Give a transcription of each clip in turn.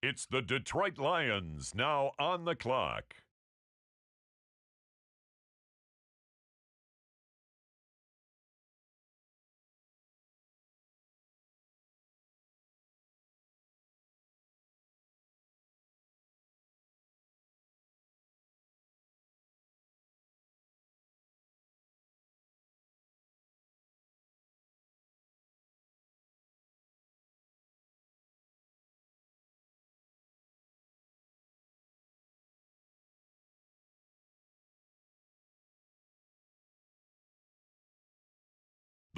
It's the Detroit Lions now on the clock.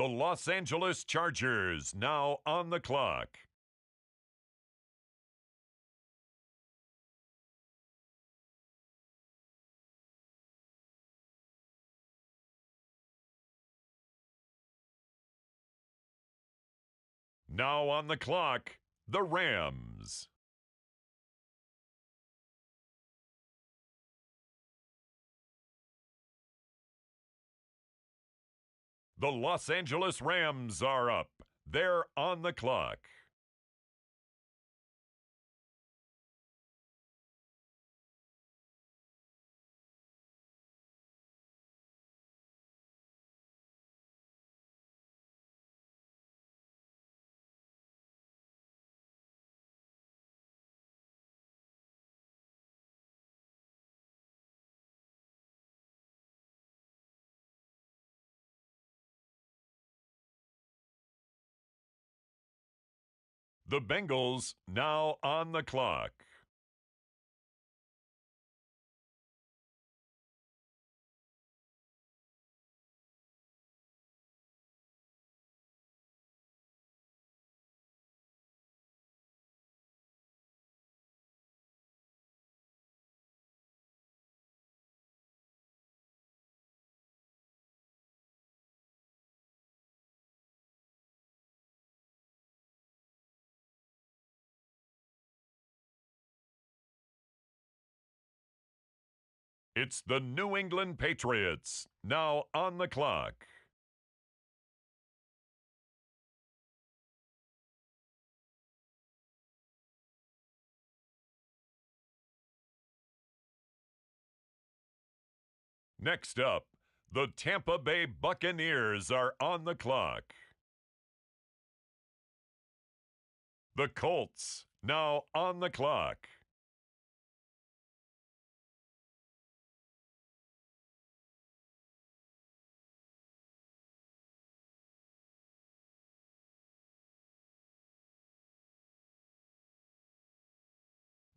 The Los Angeles Chargers now on the clock. Now on the clock, the Rams. The Los Angeles Rams are up. They're on the clock. The Bengals now on the clock. It's the New England Patriots now on the clock. Next up, the Tampa Bay Buccaneers are on the clock. The Colts now on the clock.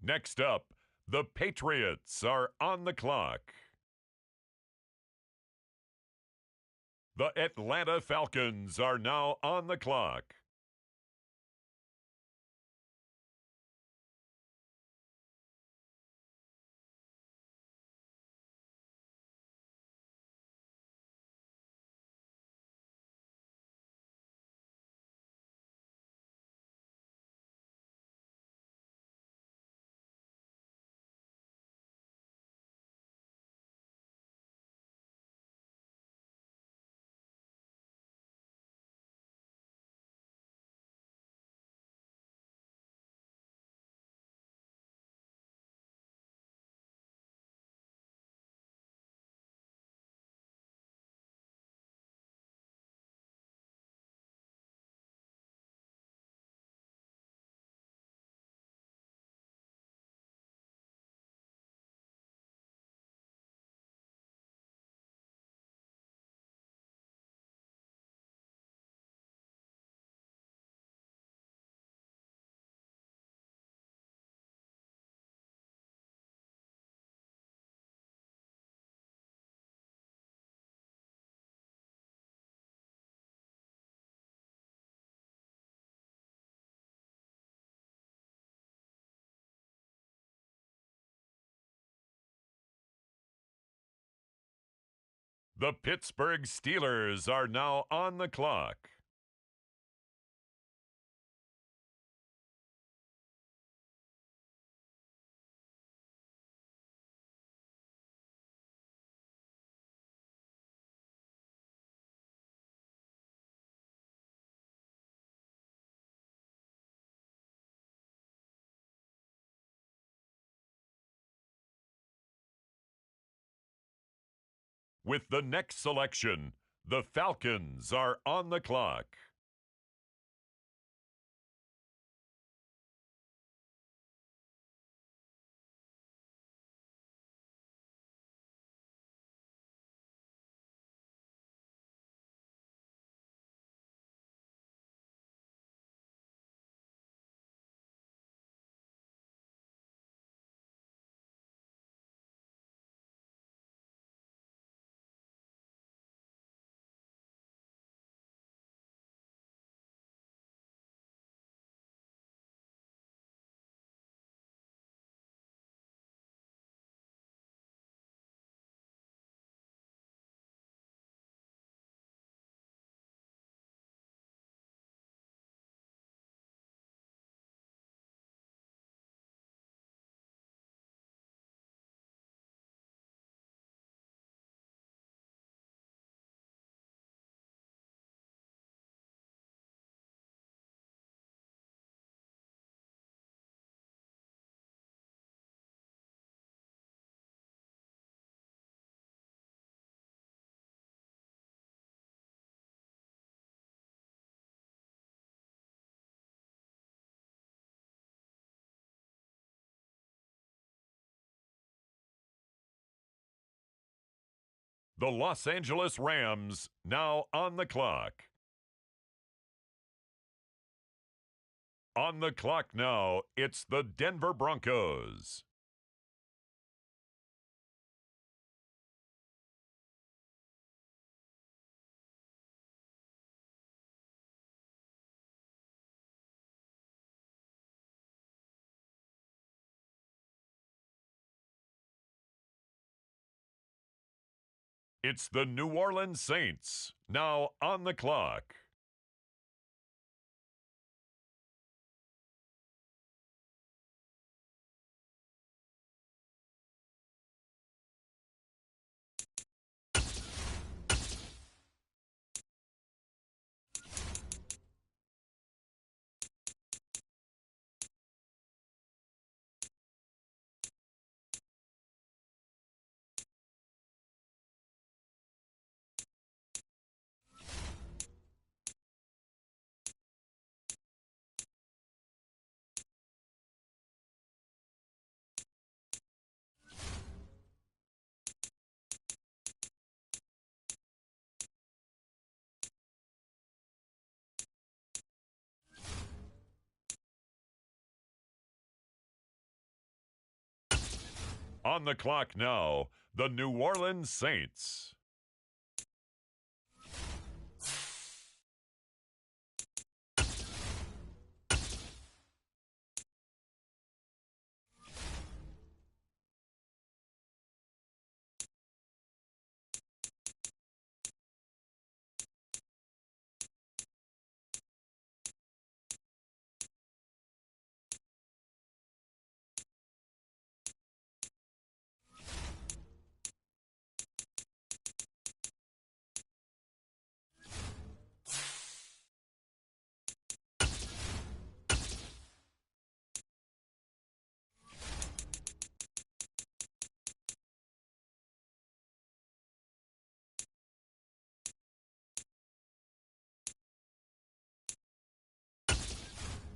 Next up, the Patriots are on the clock. The Atlanta Falcons are now on the clock. The Pittsburgh Steelers are now on the clock. With the next selection, the Falcons are on the clock. The Los Angeles Rams now on the clock. On the clock now, it's the Denver Broncos. It's the New Orleans Saints now on the clock. On the clock now, the New Orleans Saints.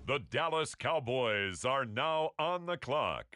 The Dallas Cowboys are now on the clock.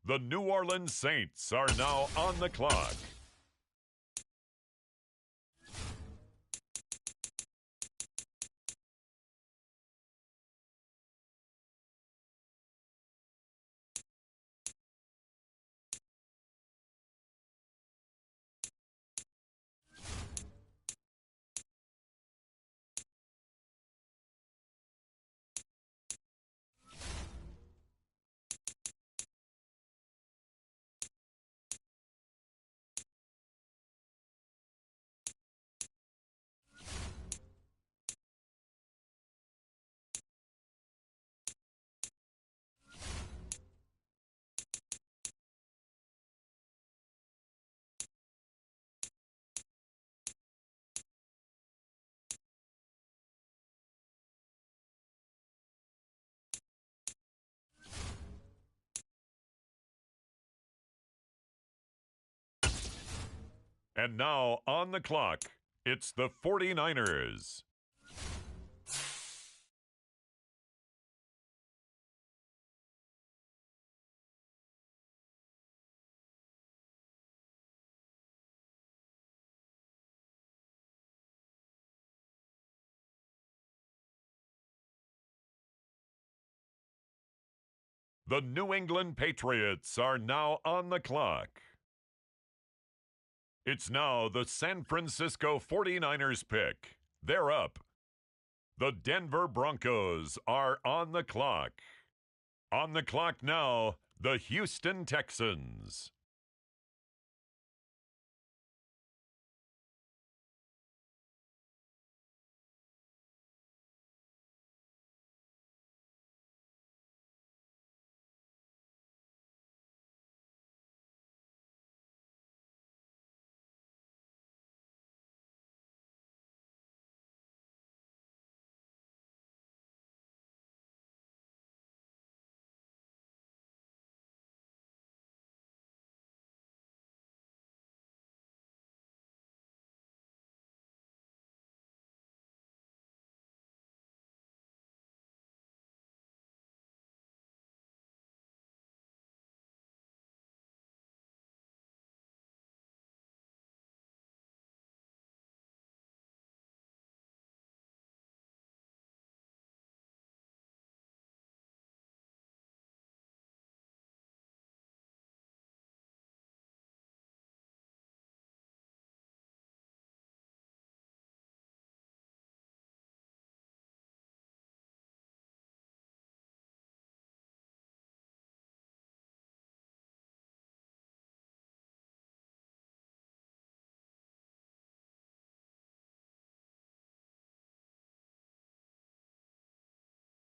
The New Orleans Saints are now on the clock. And now on the clock, it's the 49ers. The New England Patriots are now on the clock. It's now the San Francisco 49ers pick. They're up. The Denver Broncos are on the clock. On the clock now, the Houston Texans.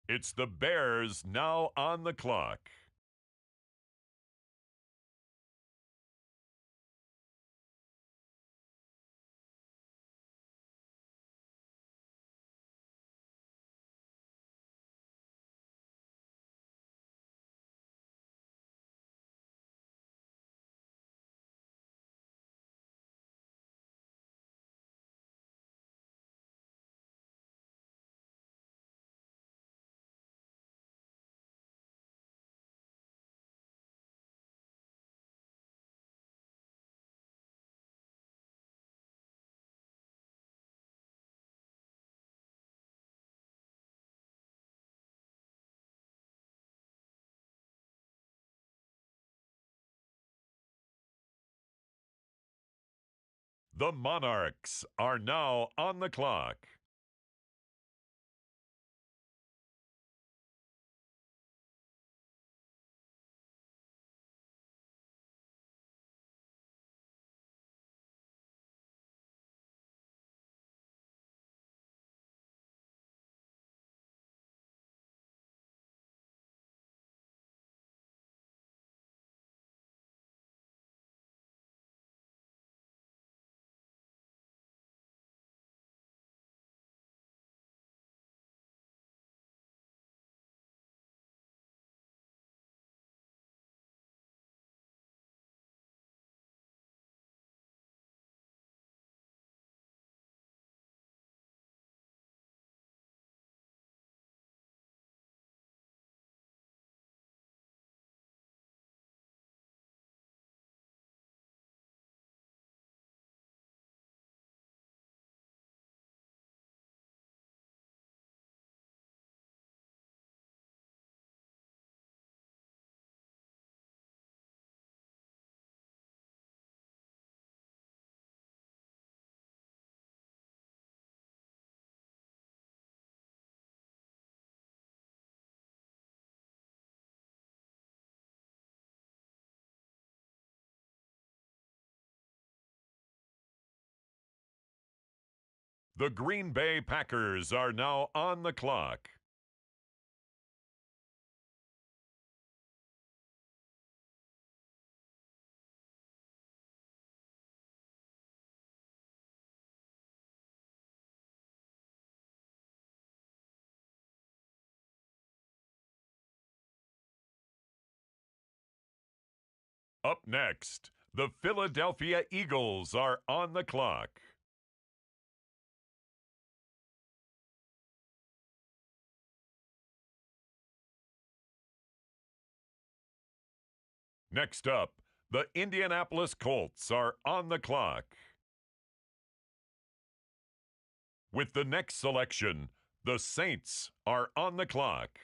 It's the Bears now on the clock. The Monarchs are now on the clock. The Green Bay Packers are now on the clock. Up next, the Philadelphia Eagles are on the clock. Next up, the Indianapolis Colts are on the clock. With the next selection, the Saints are on the clock.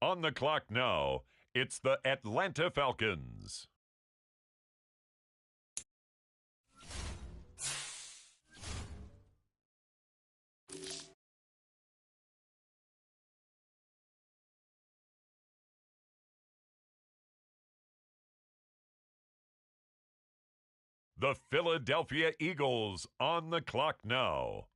On the clock now, it's the Atlanta Falcons. The Philadelphia Eagles on the clock now.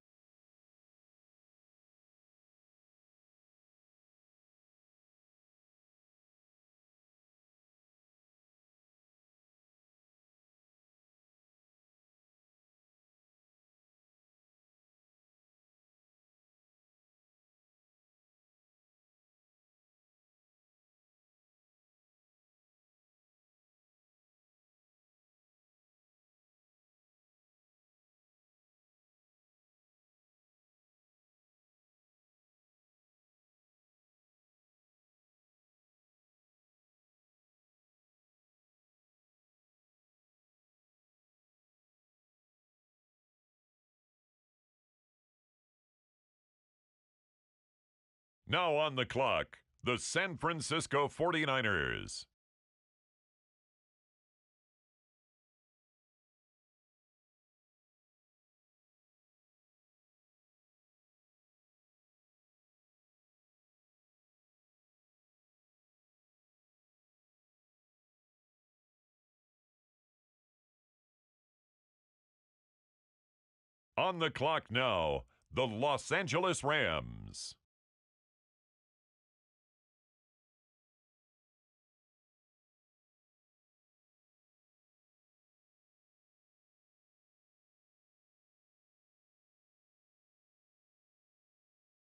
Now on the clock, the San Francisco 49ers. On the clock now, the Los Angeles Rams.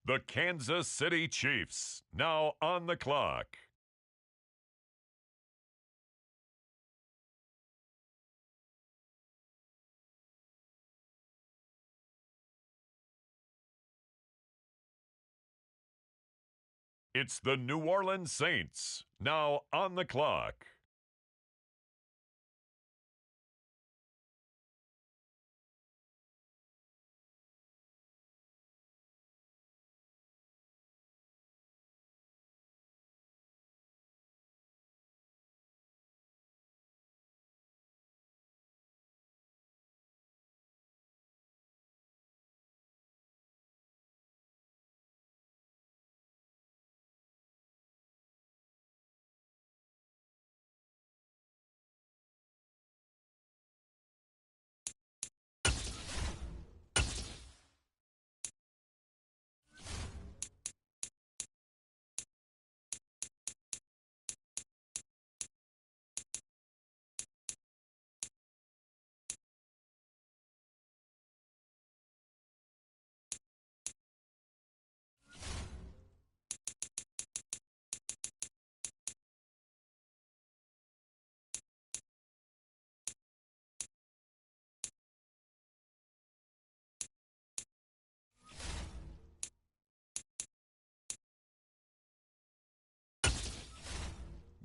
The Kansas City Chiefs, now on the clock. It's the New Orleans Saints, now on the clock.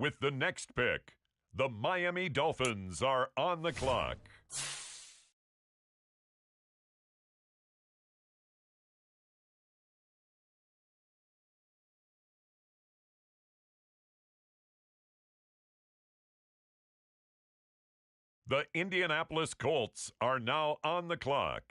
With the next pick, the Miami Dolphins are on the clock. The Indianapolis Colts are now on the clock.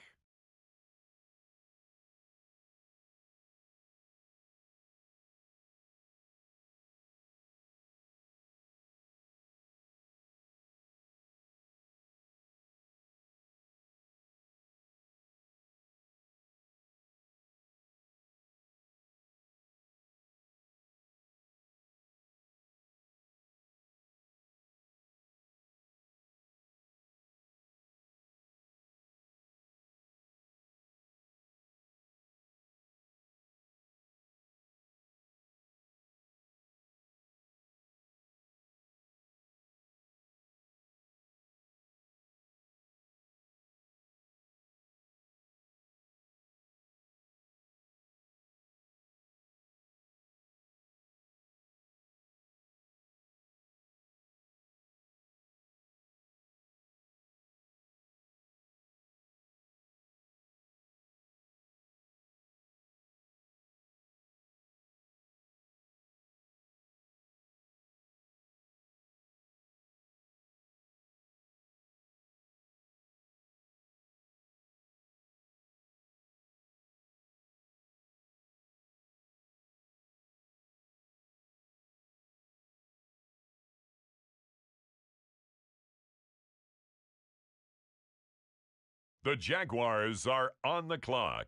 The Jaguars are on the clock.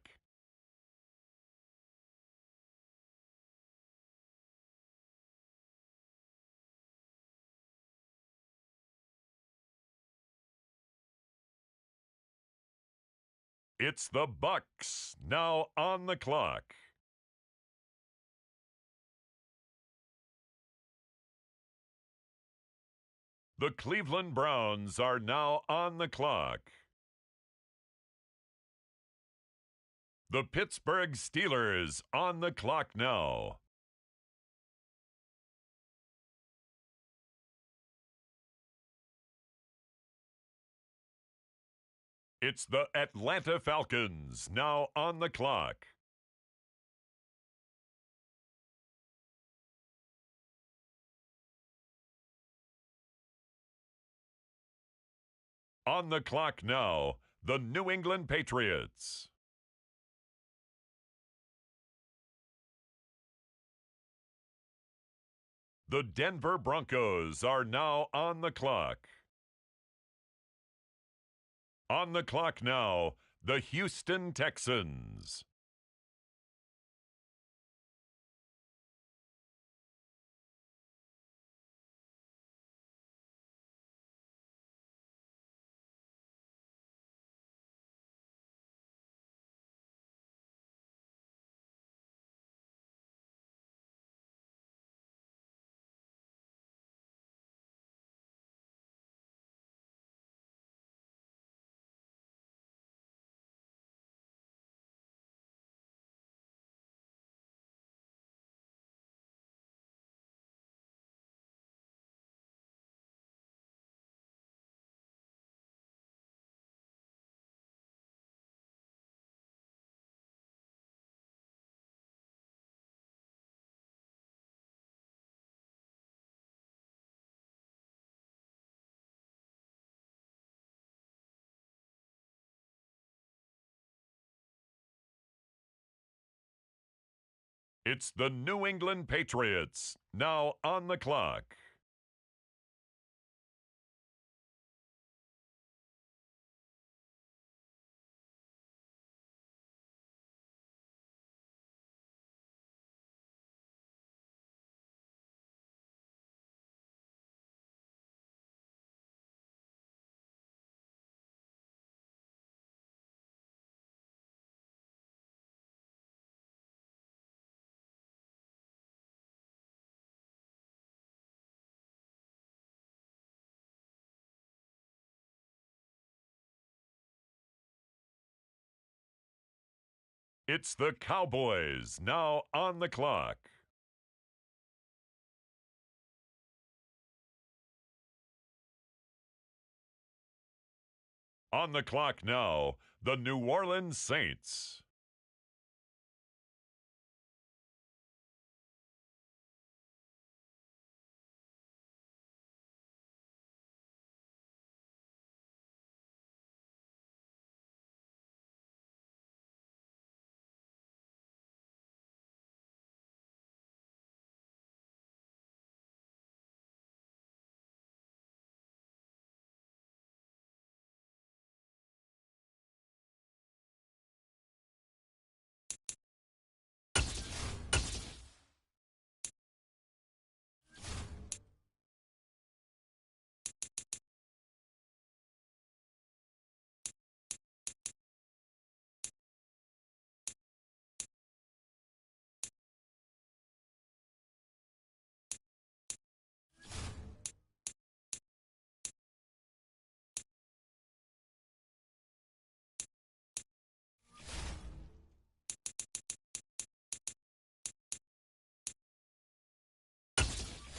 It's the Bucks now on the clock. The Cleveland Browns are now on the clock. The Pittsburgh Steelers on the clock now. It's the Atlanta Falcons now on the clock. On the clock now, the New England Patriots. The Denver Broncos are now on the clock. On the clock now, the Houston Texans. It's the New England Patriots now on the clock. It's the Cowboys now on the clock. On the clock now, the New Orleans Saints.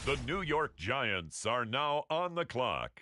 The New York Giants are now on the clock.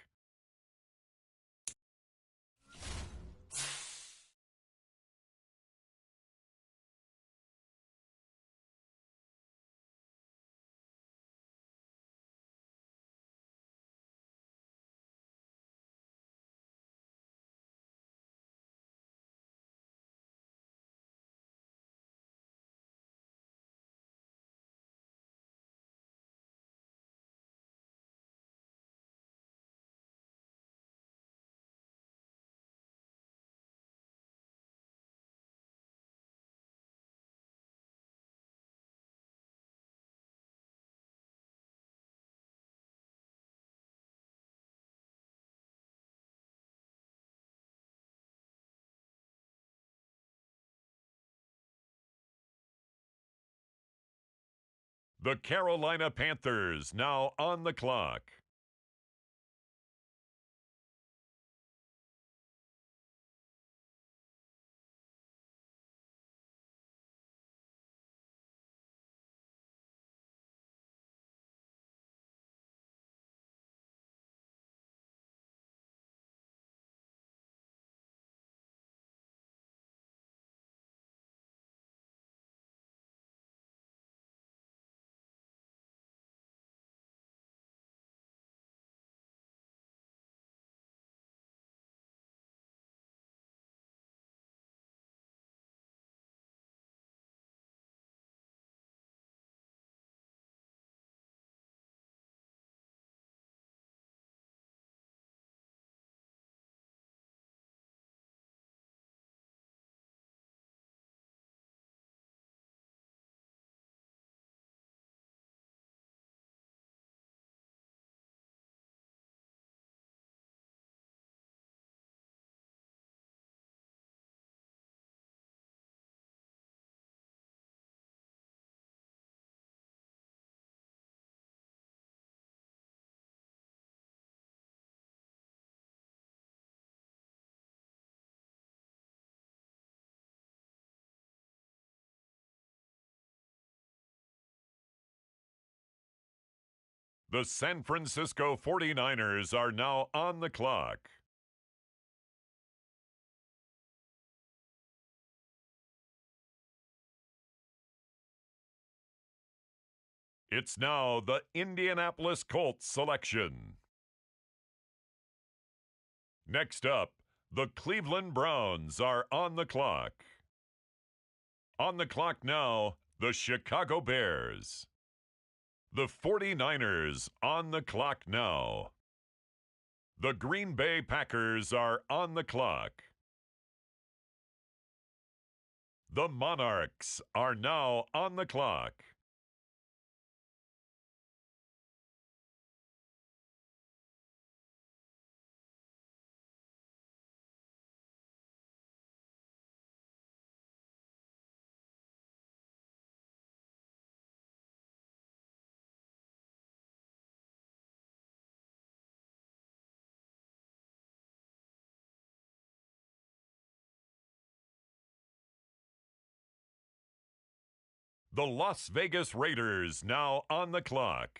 The Carolina Panthers now on the clock. The San Francisco 49ers are now on the clock. It's now the Indianapolis Colts selection. Next up, the Cleveland Browns are on the clock. On the clock now, the Chicago Bears. The 49ers on the clock now. The Green Bay Packers are on the clock. The Monarchs are now on the clock. The Las Vegas Raiders now on the clock.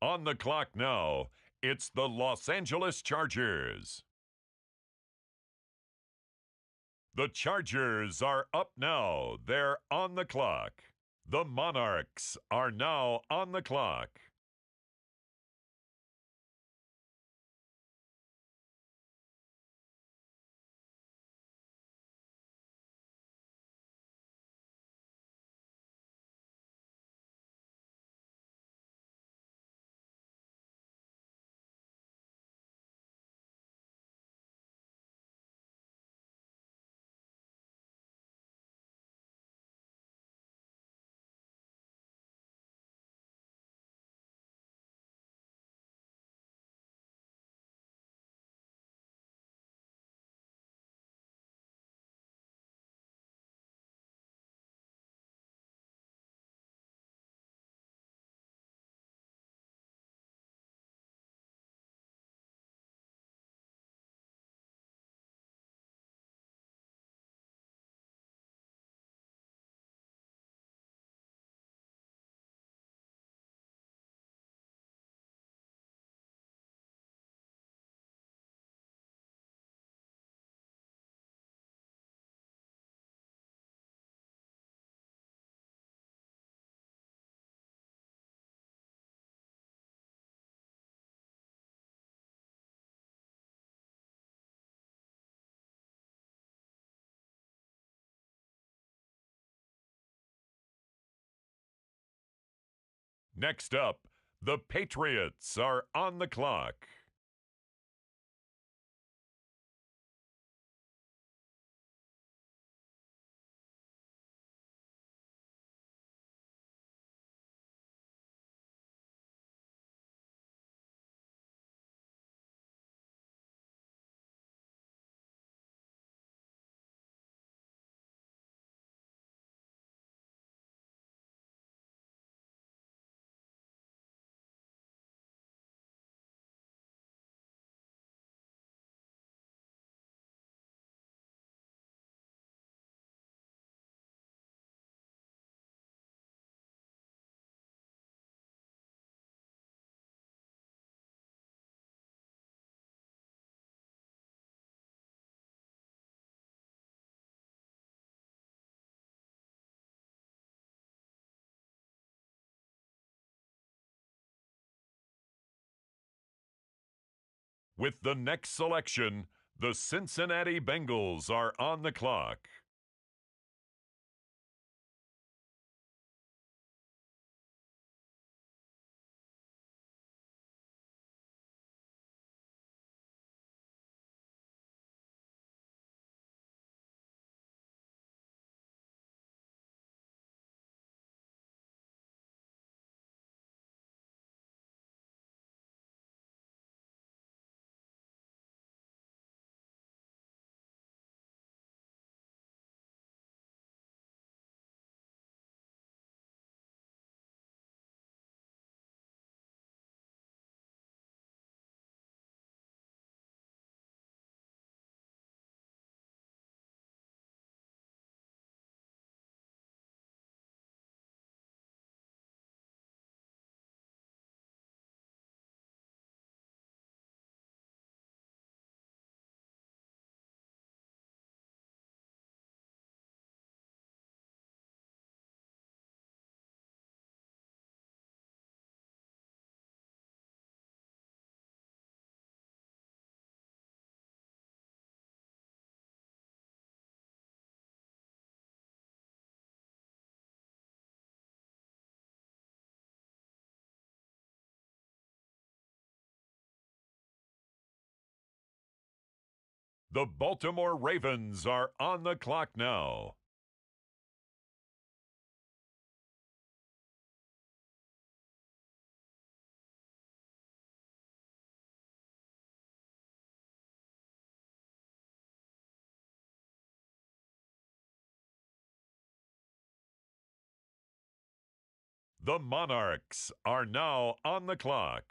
On the clock now, it's the Los Angeles Chargers. The Chargers are up now. They're on the clock. The Monarchs are now on the clock. Next up, the Patriots are on the clock. With the next selection, the Cincinnati Bengals are on the clock. The Baltimore Ravens are on the clock now. The Monarchs are now on the clock.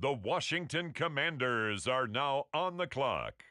The Washington Commanders are now on the clock.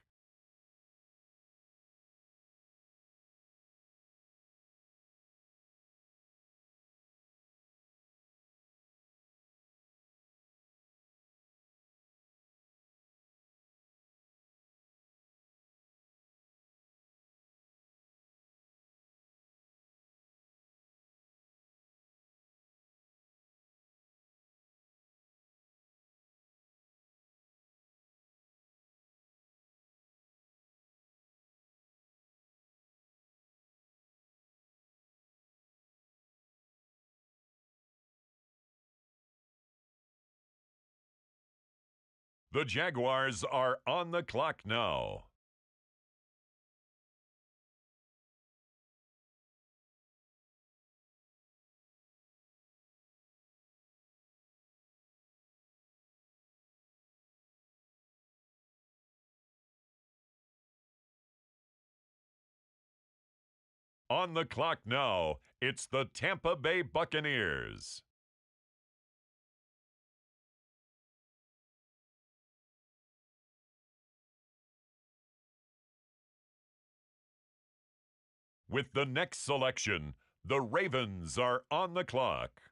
The Jaguars are on the clock now. On the clock now, it's the Tampa Bay Buccaneers. With the next selection, the Ravens are on the clock.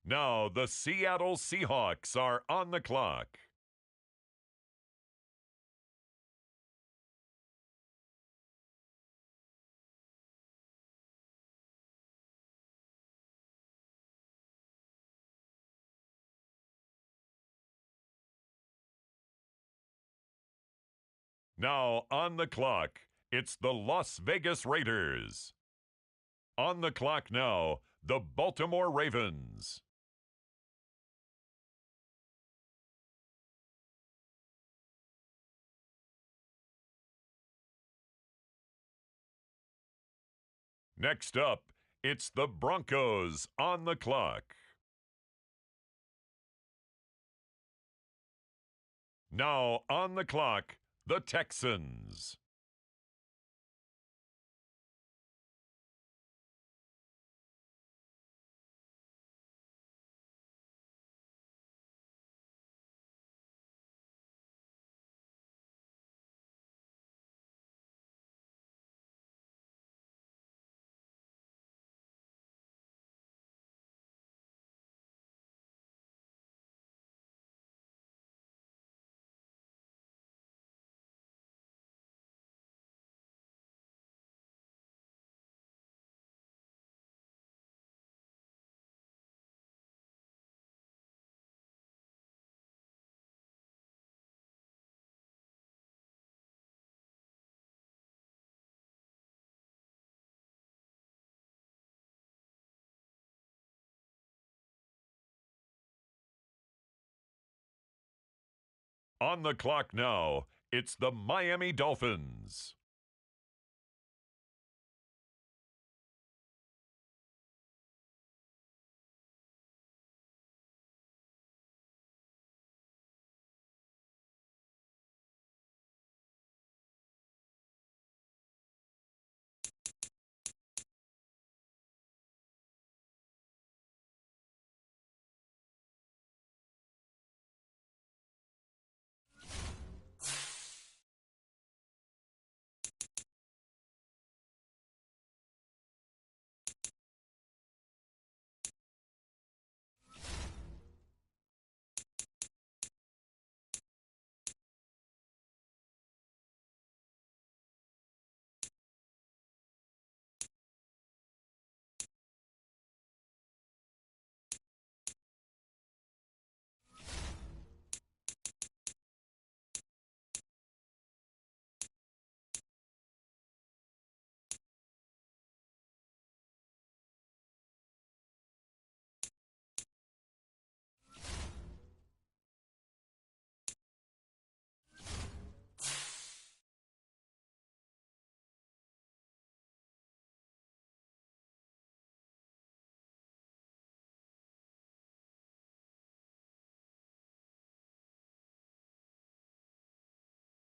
Now the Seattle Seahawks are on the clock. Now on the clock, it's the Las Vegas Raiders. On the clock now, the Baltimore Ravens. Next up, it's the Broncos on the clock. Now on the clock, the Texans. On the clock now, it's the Miami Dolphins.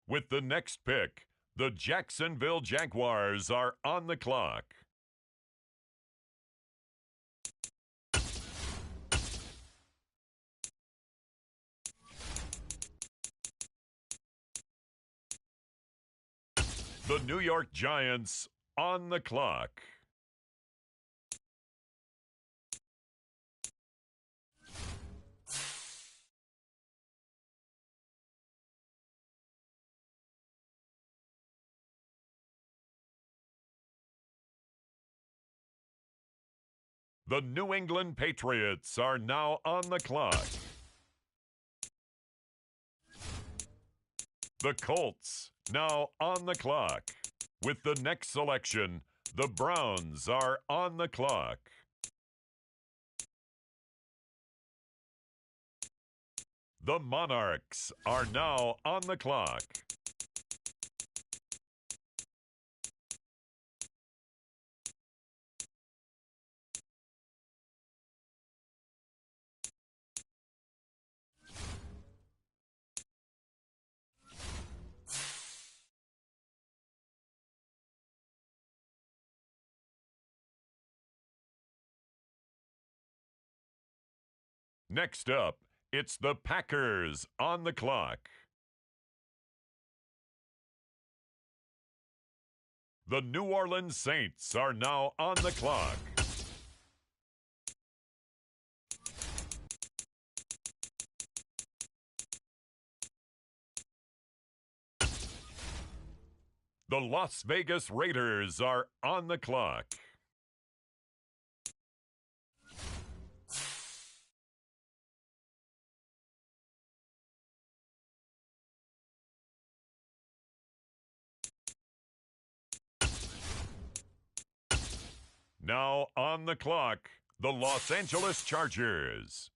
With the next pick, the Jacksonville Jaguars are on the clock. The New York Giants on the clock. The New England Patriots are now on the clock. The Colts now on the clock. With the next selection, the Browns are on the clock. The Monarchs are now on the clock. Next up, it's the Packers on the clock. The New Orleans Saints are now on the clock. The Las Vegas Raiders are on the clock. Now on the clock, the Los Angeles Chargers.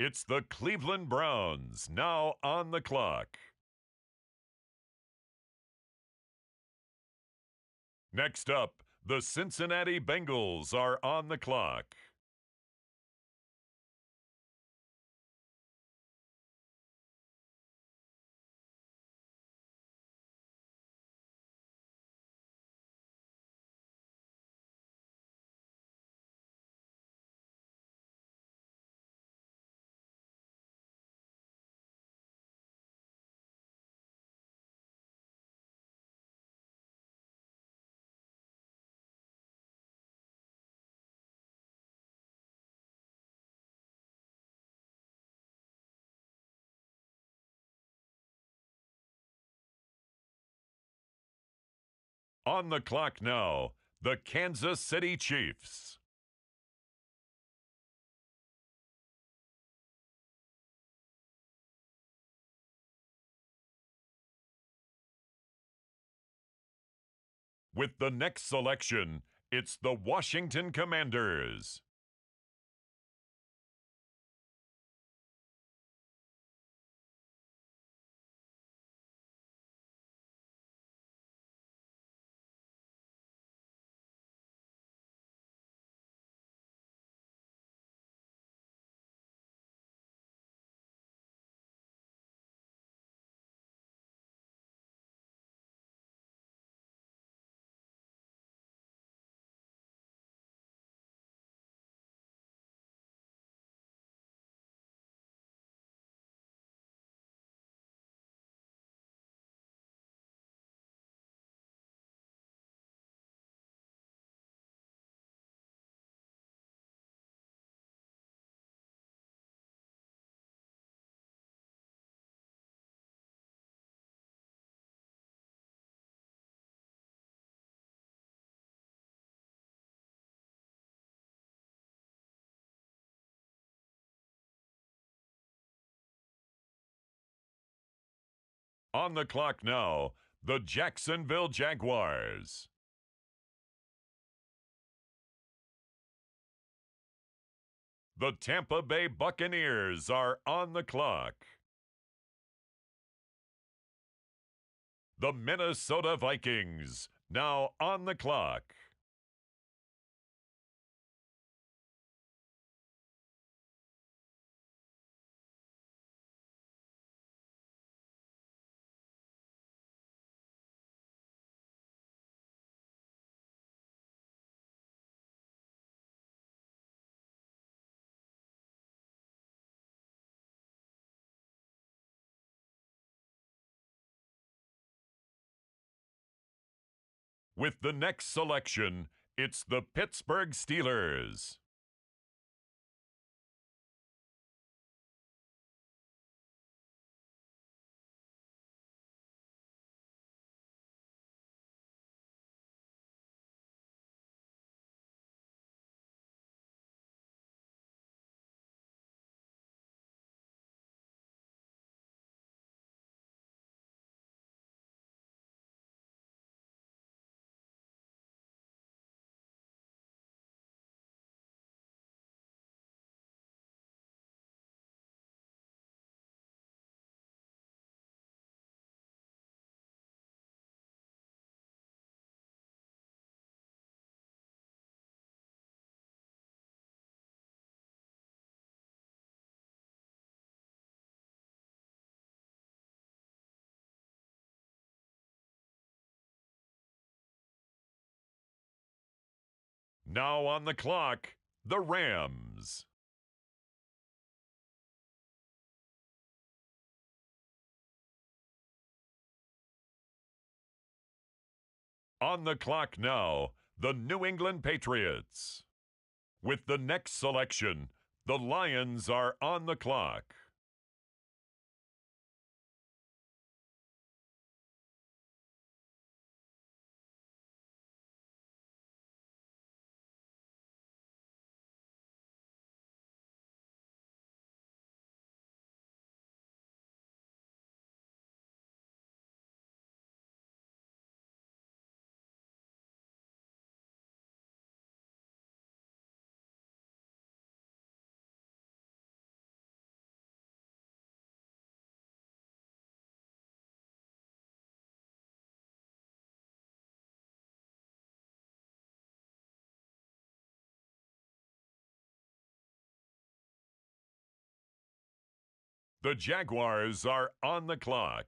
It's the Cleveland Browns now on the clock. Next up, the Cincinnati Bengals are on the clock. On the clock now, the Kansas City Chiefs. With the next selection, it's the Washington Commanders. On the clock now, the Jacksonville Jaguars. The Tampa Bay Buccaneers are on the clock. The Minnesota Vikings, now on the clock. With the next selection, it's the Pittsburgh Steelers. Now on the clock, the Rams. On the clock now, the New England Patriots. With the next selection, the Lions are on the clock. The Jaguars are on the clock.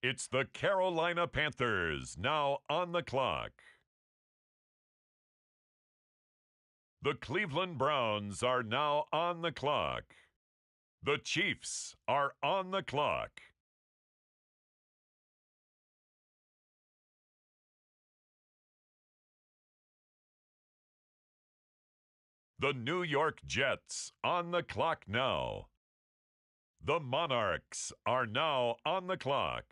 It's the Carolina Panthers, now on the clock. The Cleveland Browns are now on the clock. The Chiefs are on the clock. The New York Jets on the clock now. The Monarchs are now on the clock.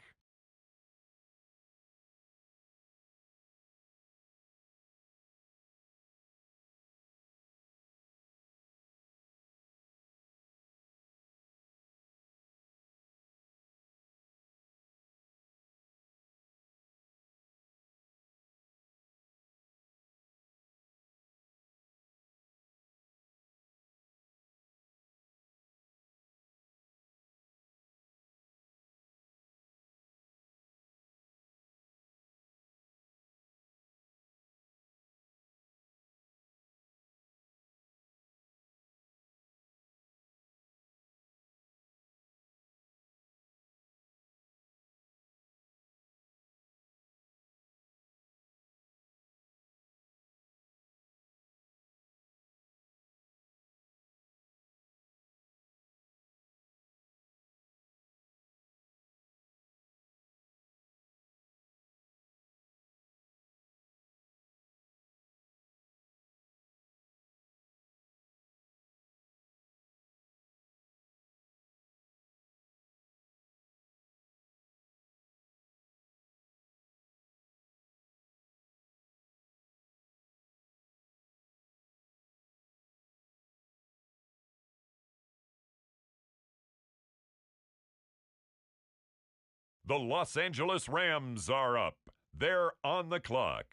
The Los Angeles Rams are up. They're on the clock.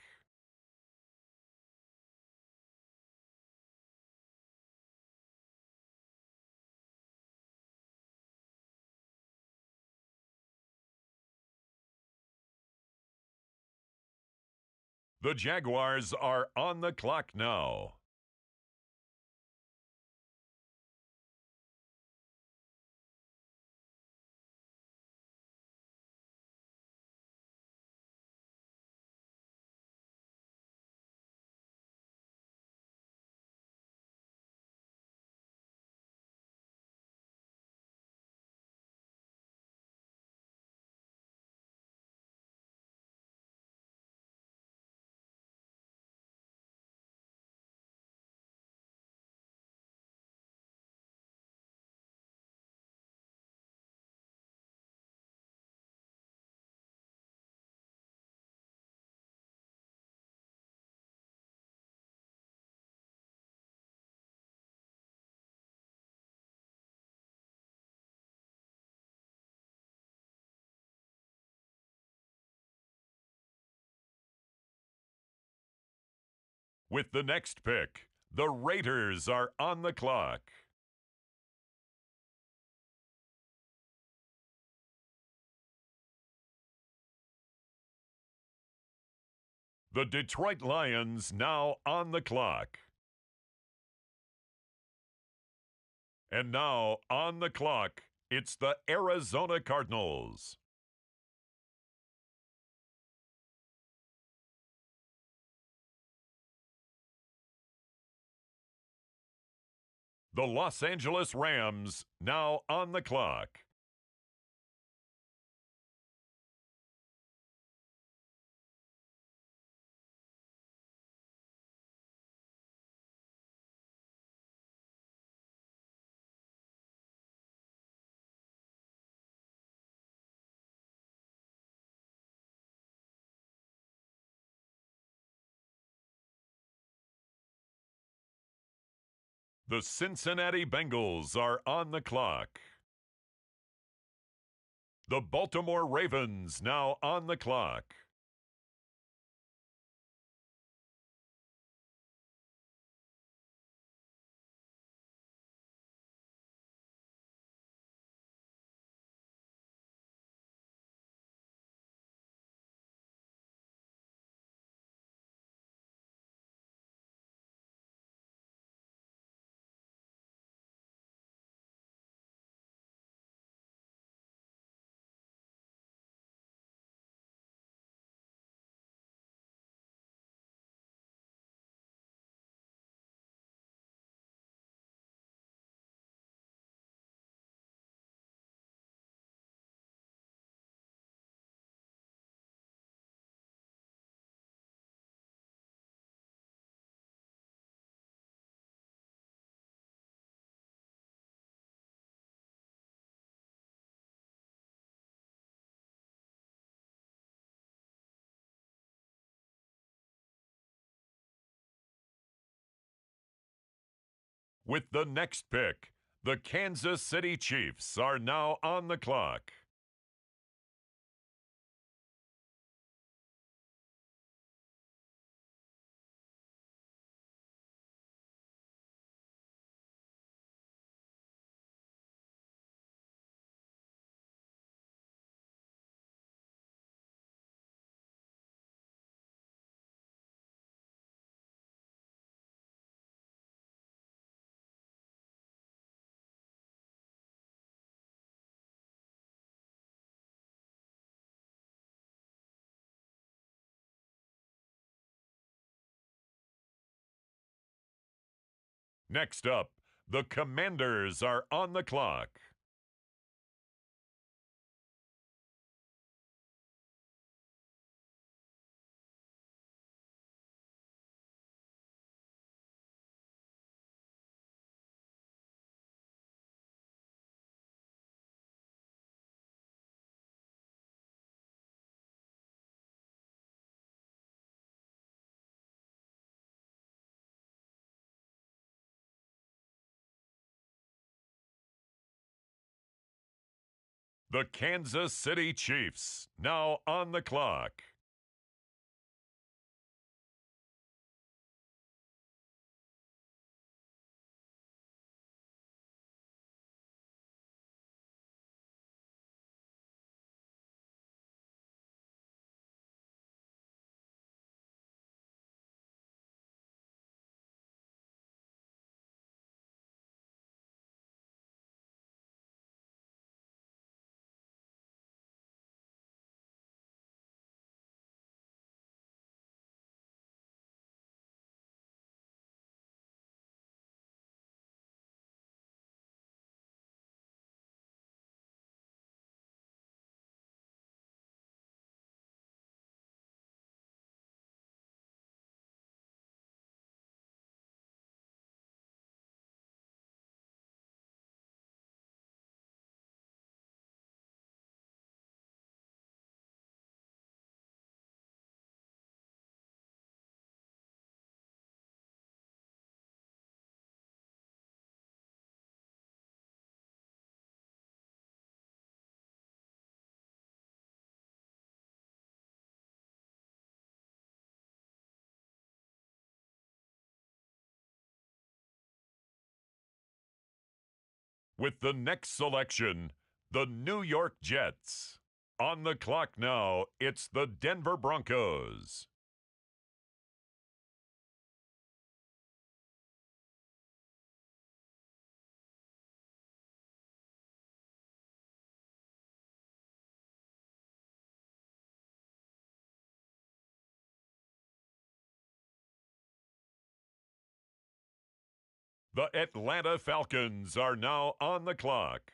The Jaguars are on the clock now. With the next pick, the Raiders are on the clock. The Detroit Lions now on the clock. And now on the clock, it's the Arizona Cardinals. The Los Angeles Rams now on the clock. The Cincinnati Bengals are on the clock. The Baltimore Ravens now on the clock. With the next pick, the Kansas City Chiefs are now on the clock. Next up, the Commanders are on the clock. The Kansas City Chiefs, now on the clock. With the next selection, the New York Jets. On the clock now, it's the Denver Broncos. The Atlanta Falcons are now on the clock.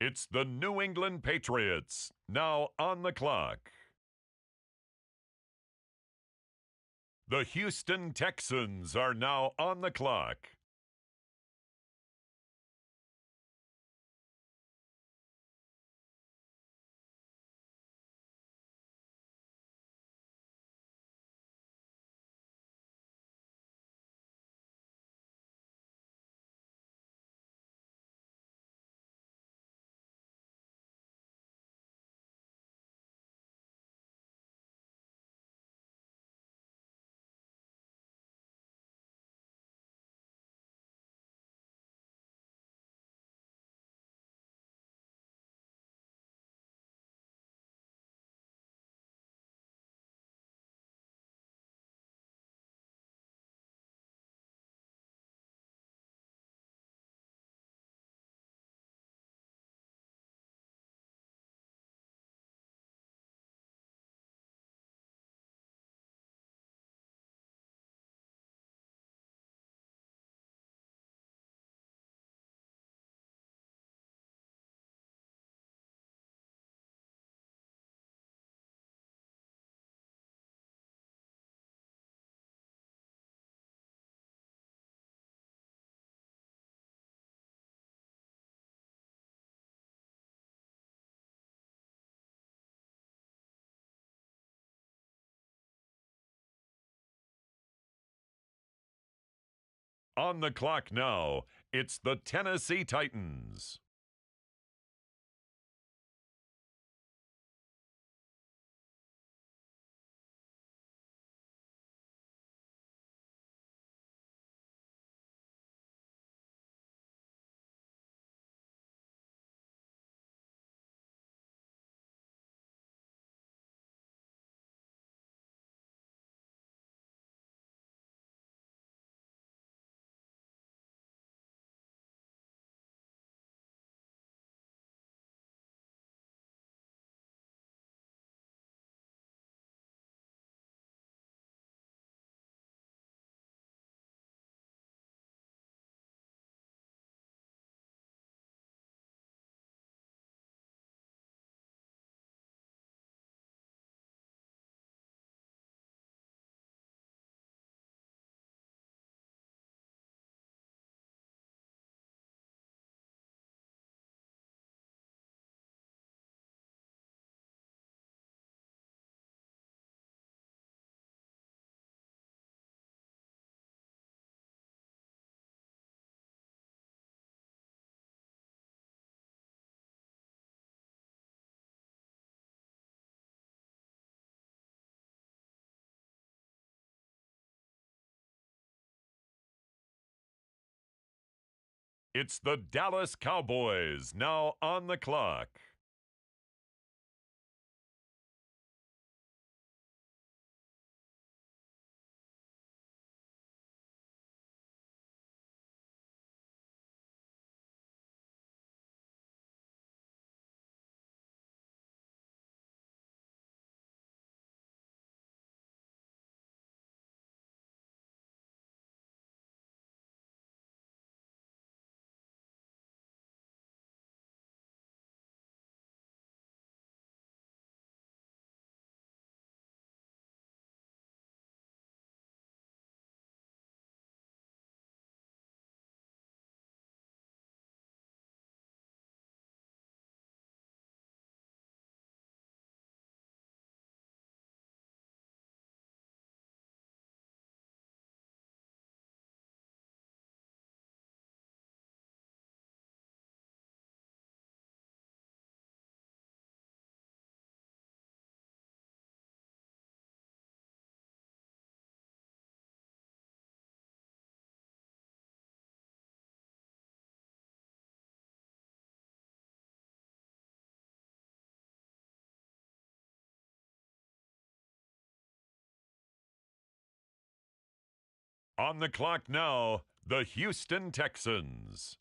It's the New England Patriots, now on the clock. The Houston Texans are now on the clock. On the clock now, it's the Tennessee Titans. It's the Dallas Cowboys now on the clock. On the clock now, the Houston Texans.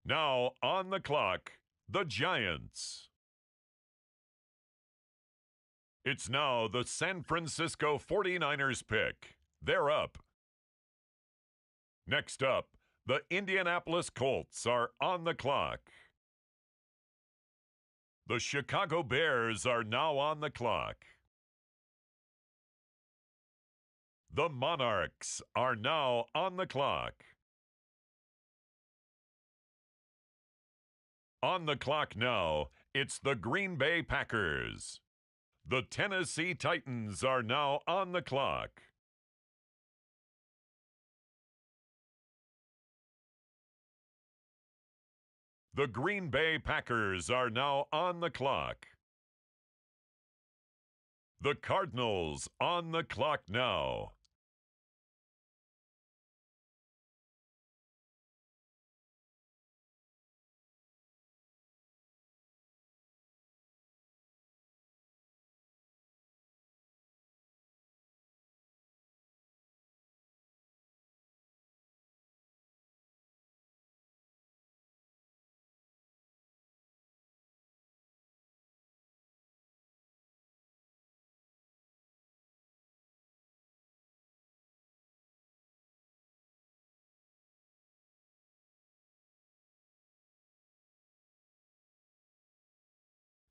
Now on the clock, the Giants. It's now the San Francisco 49ers pick. They're up. Next up, the Indianapolis Colts are on the clock. The Chicago Bears are now on the clock. The Monarchs are now on the clock. On the clock now, it's the Green Bay Packers. The Tennessee Titans are now on the clock. The Green Bay Packers are now on the clock. The Cardinals on the clock now.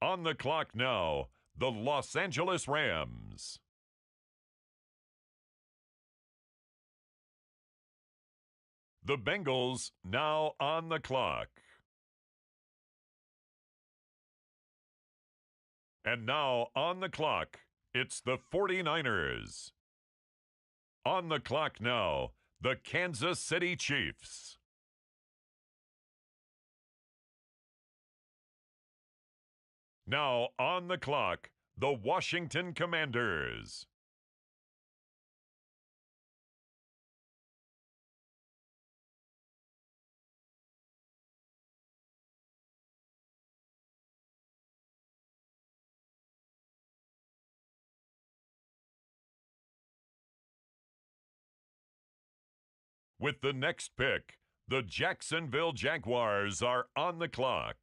On the clock now, the Los Angeles Rams. The Bengals now on the clock. And now on the clock, it's the 49ers. On the clock now, the Kansas City Chiefs. Now on the clock, the Washington Commanders. With the next pick, the Jacksonville Jaguars are on the clock.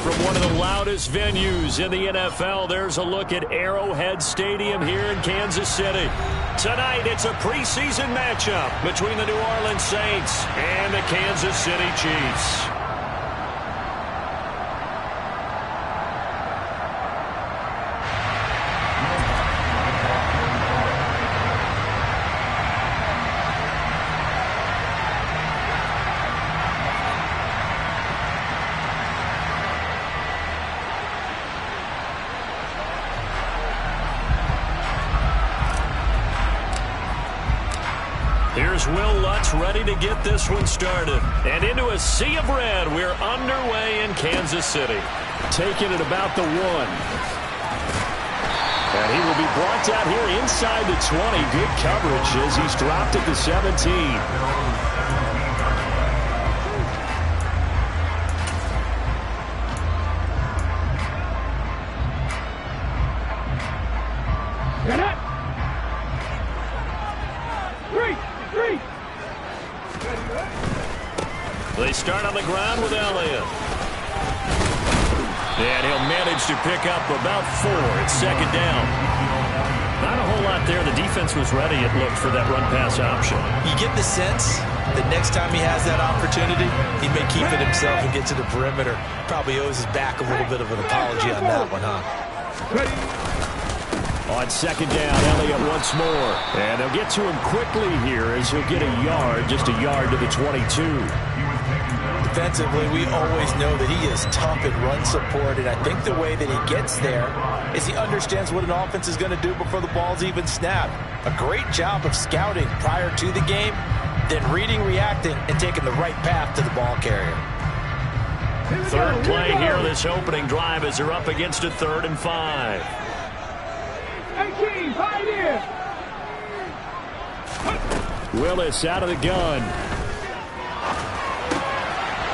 From one of the loudest venues in the NFL, there's a look at Arrowhead Stadium here in Kansas City. Tonight, it's a preseason matchup between the New Orleans Saints and the Kansas City Chiefs. Here's Will Lutz ready to get this one started. And into a sea of red, we're underway in Kansas City. Taking it about the 1. And he will be brought out here inside the 20. Good coverage as he's dropped at the 17. They start on the ground with Elliott. And he'll manage to pick up about 4. It's second down. Not a whole lot there. The defense was ready, it looked, for that run-pass option. You get the sense that next time he has that opportunity, he may keep it himself and get to the perimeter. Probably owes his back a little bit of an apology on that one, huh? On second down, Elliott once more. And they'll get to him quickly here as he'll get a yard, just a yard to the 22. Defensively, we always know that he is tough in run support, and I think the way that he gets there is he understands what an offense is going to do before the ball's even snapped. A great job of scouting prior to the game, then reading, reacting, and taking the right path to the ball carrier. Third play here, this opening drive, as they're up against a 3rd and 5. Willis out of the gun.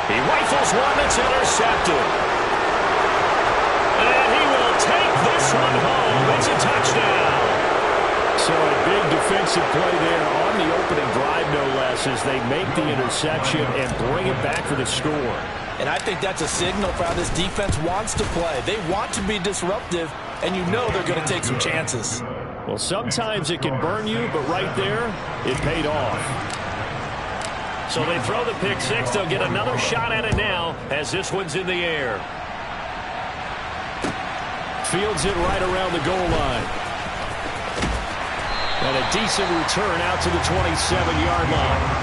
He rifles one that's intercepted. And he will take this one home. It's a touchdown. So a big defensive play there on the opening drive, no less, as they make the interception and bring it back for the score. And I think that's a signal for how this defense wants to play. They want to be disruptive, and you know they're going to take some chances. Well, sometimes it can burn you, but right there, it paid off. So they throw the pick 6. They'll get another shot at it now as this one's in the air. Fields it right around the goal line. And a decent return out to the 27-yard line.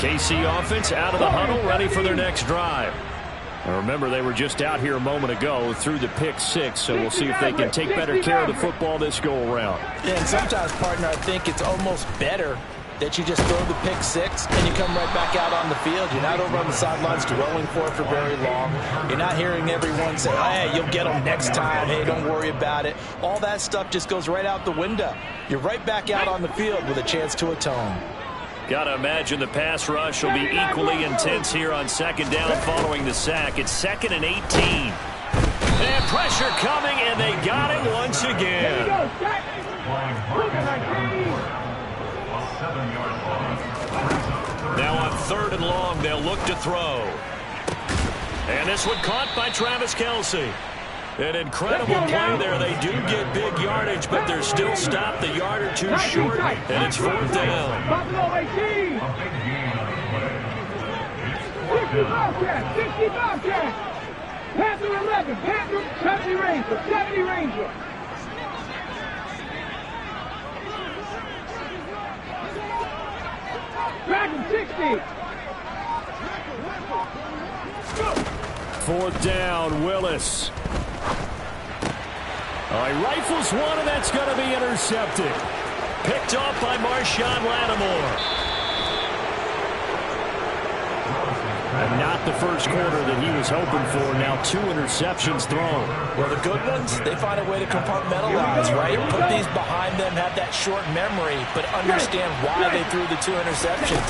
KC offense out of the huddle, ready for their next drive. And remember, they were just out here a moment ago through the pick 6, so we'll see if they can take better care of the football this go-around. Yeah, and sometimes, partner, I think it's almost better that you just throw the pick 6 and you come right back out on the field. You're not over on the sidelines dwelling for it for very long. You're not hearing everyone say, hey, you'll get them next time. Hey, don't worry about it. All that stuff just goes right out the window. You're right back out on the field with a chance to atone. Got to imagine the pass rush will be equally intense here on second down following the sack. It's 2nd and 18. And pressure coming, and they got him once again. Now on 3rd and long, they'll look to throw. And this one caught by Travis Kelce. An incredible play there. They do get big yardage, but they're still stopped a yard or 2 short, and it's 4th down. 60 Bobcats. Panther 11. Panther 70 Ranger. 70 Ranger. Dragon 60. 4th down, Willis. He rifles one, and that's going to be intercepted. Picked off by Marshawn Lattimore. And not the first quarter that he was hoping for. Now 2 interceptions thrown. Well, the good ones, they find a way to compartmentalize, right? Put these behind them, have that short memory, but understand why they threw the 2 interceptions.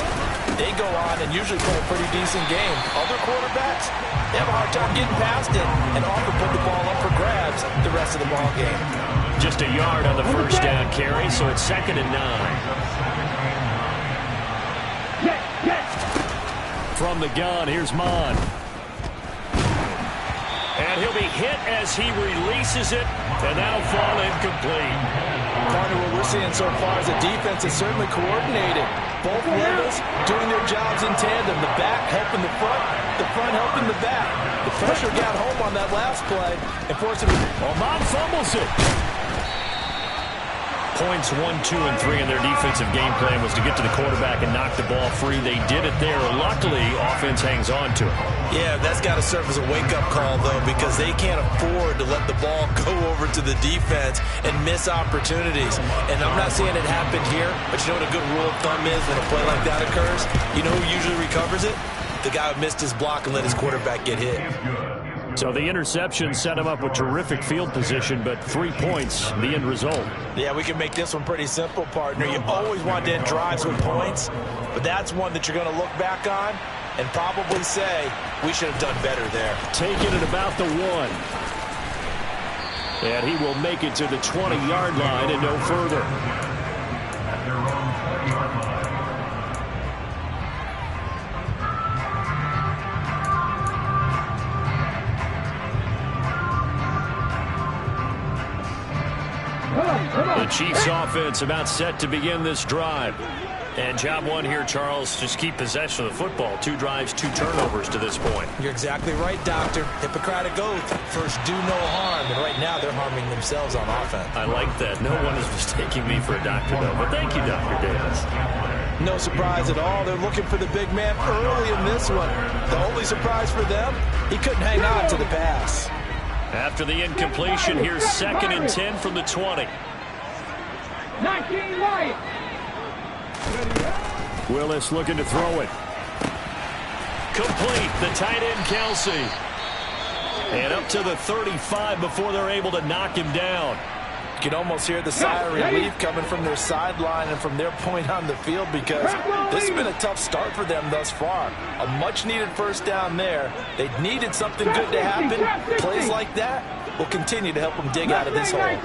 They go on and usually play a pretty decent game. Other quarterbacks, they have a hard time getting past it and often put the ball up for grabs. drives the rest of the ball game. Just a yard on the first down carry, so it's 2nd and 9. From the gun, here's Mon. And he'll be hit as he releases it, and that'll fall incomplete. Partner, what we're seeing so far is the defense is certainly coordinated. Both levels doing their jobs in tandem. The back helping the front helping the back. The pressure got home on that last play and forced him to... Well, Mon fumbles it. Points 1, 2, and 3 in their defensive game plan was to get to the quarterback and knock the ball free. They did it there. Luckily, offense hangs on to it. Yeah, that's got to serve as a wake-up call, though, because they can't afford to let the ball go over to the defense and miss opportunities. And I'm not saying it happened here, but you know what a good rule of thumb is when a play like that occurs? You know who usually recovers it? The guy who missed his block and let his quarterback get hit. So the interception set him up with terrific field position, but 3 points, the end result. Yeah, we can make this one pretty simple, partner. You always want to end drives with points, but that's one that you're going to look back on and probably say, we should have done better there. Taking it about the 1. And he will make it to the 20-yard line and no further. The Chiefs offense about set to begin this drive. And job one here, Charles, just keep possession of the football. 2 drives, 2 turnovers to this point. You're exactly right, Doctor. Hippocratic oath. First, do no harm. And right now, they're harming themselves on offense. I like that. No one is mistaking me for a doctor, though. But thank you, Dr. Davis. No surprise at all. They're looking for the big man early in this one. The only surprise for them, he couldn't hang on to the pass. After the incompletion, here's 2nd and 10 from the 20. 19 Wyatt. Willis looking to throw it. Complete. The tight end, Kelsey. And up to the 35 before they're able to knock him down. You can almost hear the sigh of relief coming from their sideline and from their point on the field because this has been a tough start for them thus far. A much-needed first down there. They needed something good to happen. Plays like that will continue to help them dig out of this hole.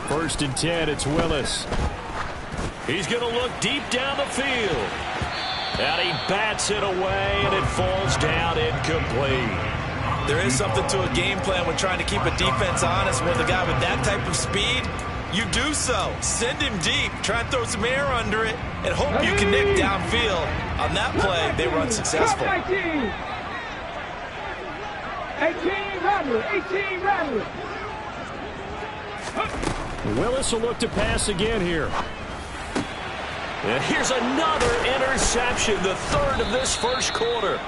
1st and 10, it's Willis. He's going to look deep down the field. And he bats it away, and it falls down incomplete. There is something to a game plan when trying to keep a defense honest with a guy with that type of speed. You do so. Send him deep. Try and throw some air under it and hope you can nick downfield. On that play, they were unsuccessful. 18 Rattler. 18 Rattler. Willis will look to pass again here. And here's another interception, the 3rd of this first quarter.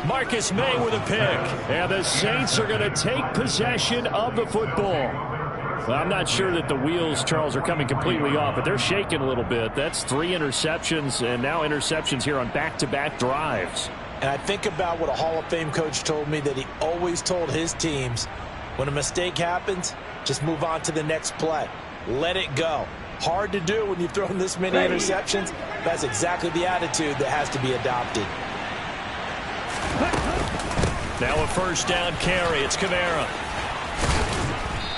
Marcus May with a pick. And the Saints are going to take possession of the football. Well, I'm not sure that the wheels, Charles, are coming completely off, but they're shaking a little bit. That's 3 interceptions, and now interceptions here on back-to-back drives. And I think about what a Hall of Fame coach told me that he always told his teams, when a mistake happens, just move on to the next play. Let it go. Hard to do when you've thrown this many interceptions. That's exactly the attitude that has to be adopted. Now a first down carry. It's Kamara.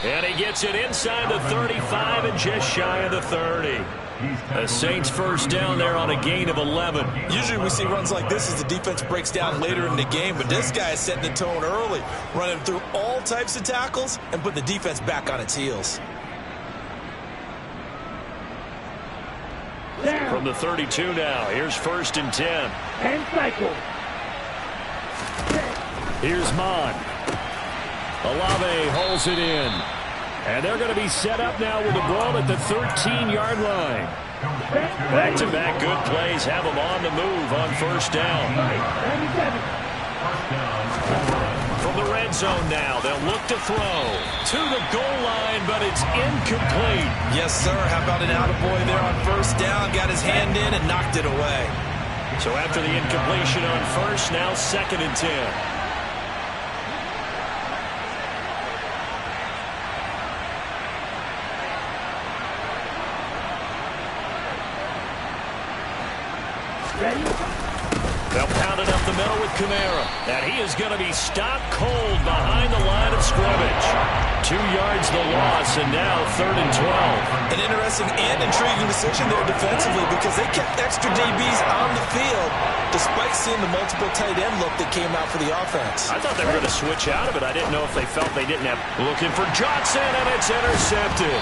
And he gets it inside the 35 and just shy of the 30. The Saints first down there on a gain of 11. Usually we see runs like this as the defense breaks down later in the game, but this guy is setting the tone early, running through all types of tackles and put the defense back on its heels. From the 32 now, here's 1st and 10. And cycle. Here's Mon. Olave holds it in. And they're going to be set up now with the ball at the 13-yard line. Back-to-back good plays have them on the move on first down. From the red zone now, they'll look to throw to the goal line, but it's incomplete. Yes, sir. How about an attaboy there on first down? Got his hand in and knocked it away. So after the incompletion on first, now 2nd and 10. They'll pound it up the middle with Kamara. And he is going to be stopped cold behind the line of scrimmage. 2 yards the loss, and now 3rd and 12. An interesting and intriguing decision there defensively because they kept extra DBs on the field despite seeing the multiple tight end look that came out for the offense. I thought they were going to switch out of it. I didn't know if they felt they didn't have. Looking for Johnson, and it's intercepted.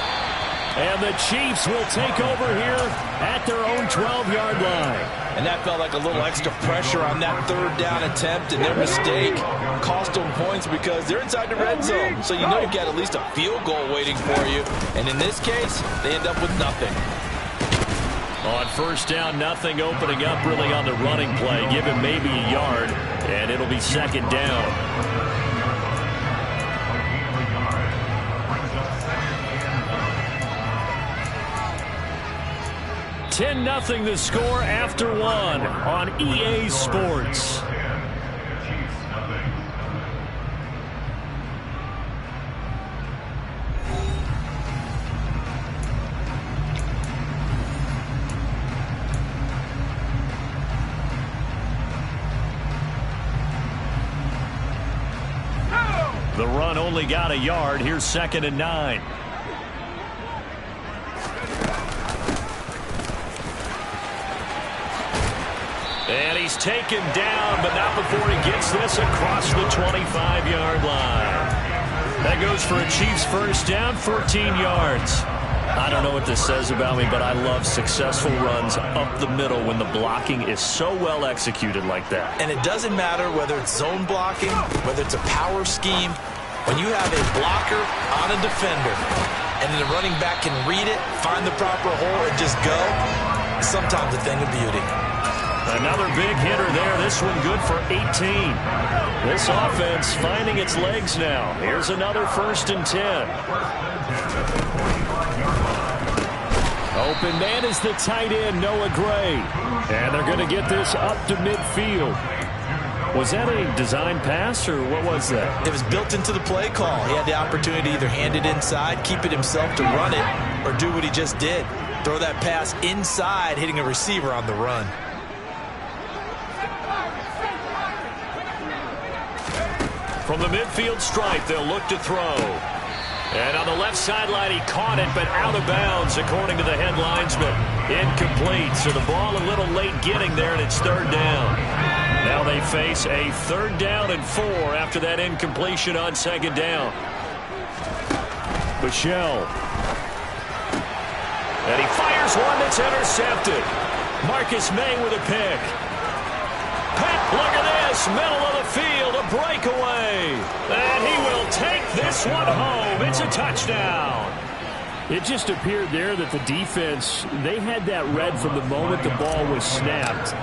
And the Chiefs will take over here at their own 12-yard line. And that felt like a little extra pressure on that 3rd down attempt, and their mistake cost them points because they're inside the red zone. So you know you've got at least a field goal waiting for you. And in this case, they end up with nothing. On 1st down, nothing opening up really on the running play. Give him maybe a yard, and it'll be 2nd down. 10-0 the score after 1 on EA Sports. The run only got a yard. Here's 2nd and 9. And he's taken down, but not before he gets this across the 25-yard line. That goes for a Chiefs 1st down, 14 yards. I don't know what this says about me, but I love successful runs up the middle when the blocking is so well executed like that. And it doesn't matter whether it's zone blocking, whether it's a power scheme. When you have a blocker on a defender and the running back can read it, find the proper hole, and just go, sometimes a thing of beauty. Another big hitter there. This one good for 18. This offense finding its legs now. Here's another 1st and 10. Open man is the tight end, Noah Gray. And they're going to get this up to midfield. Was that a design pass, or what was that? It was built into the play call. He had the opportunity to either hand it inside, keep it himself to run it, or do what he just did. Throw that pass inside, hitting a receiver on the run. From the midfield stripe, they'll look to throw. And on the left sideline, he caught it, but out of bounds, according to the head linesman. Incomplete, so the ball a little late getting there, and it's 3rd down. Now they face a 3rd down and 4 after that incompletion on 2nd down. Michelle. And he fires one that's intercepted. Marcus May with a pick. Look at this, middle of the field, a breakaway. And he will take this one home. It's a touchdown. It just appeared there that the defense, they had that read from the moment the ball was snapped.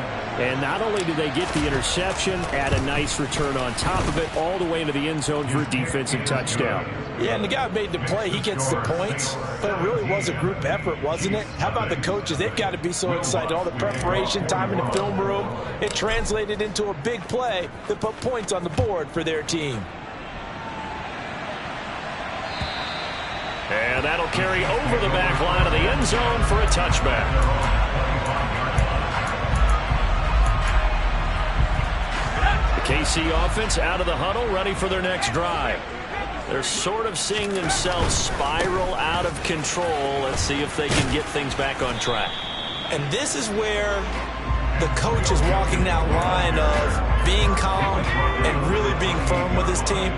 And not only did they get the interception, add a nice return on top of it, all the way into the end zone for a defensive touchdown. Yeah, and the guy made the play. He gets the points, but it really was a group effort, wasn't it? How about the coaches? They've got to be so excited. All the preparation, time in the film room, it translated into a big play that put points on the board for their team. And that'll carry over the back line of the end zone for a touchback. KC offense out of the huddle, ready for their next drive. They're sort of seeing themselves spiral out of control. Let's see if they can get things back on track. And this is where the coach is walking that line of being calm and really being firm with his team.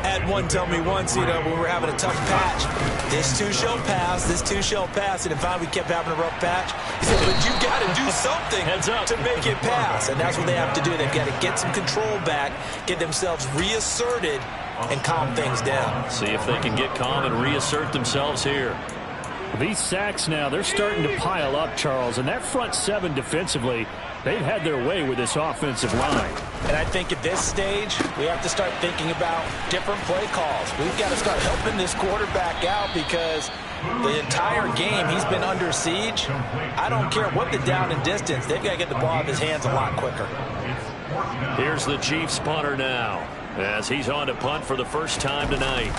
Had one tell me once, when we were having a tough patch, this too shall pass, this too shall pass, and finally we kept having a rough patch. He said, but you got to do something to make it pass, and that's what they have to do. They've got to get some control back, get themselves reasserted, and calm things down. See if they can get calm and reassert themselves here. These sacks now, they're starting to pile up, Charles, and that front 7 defensively, they've had their way with this offensive line. And I think at this stage, we have to start thinking about different play calls. We've got to start helping this quarterback out because the entire game he's been under siege. I don't care what the down and distance, they've got to get the ball out of his hands a lot quicker. Here's the Chiefs punter now as he's on to punt for the first time tonight.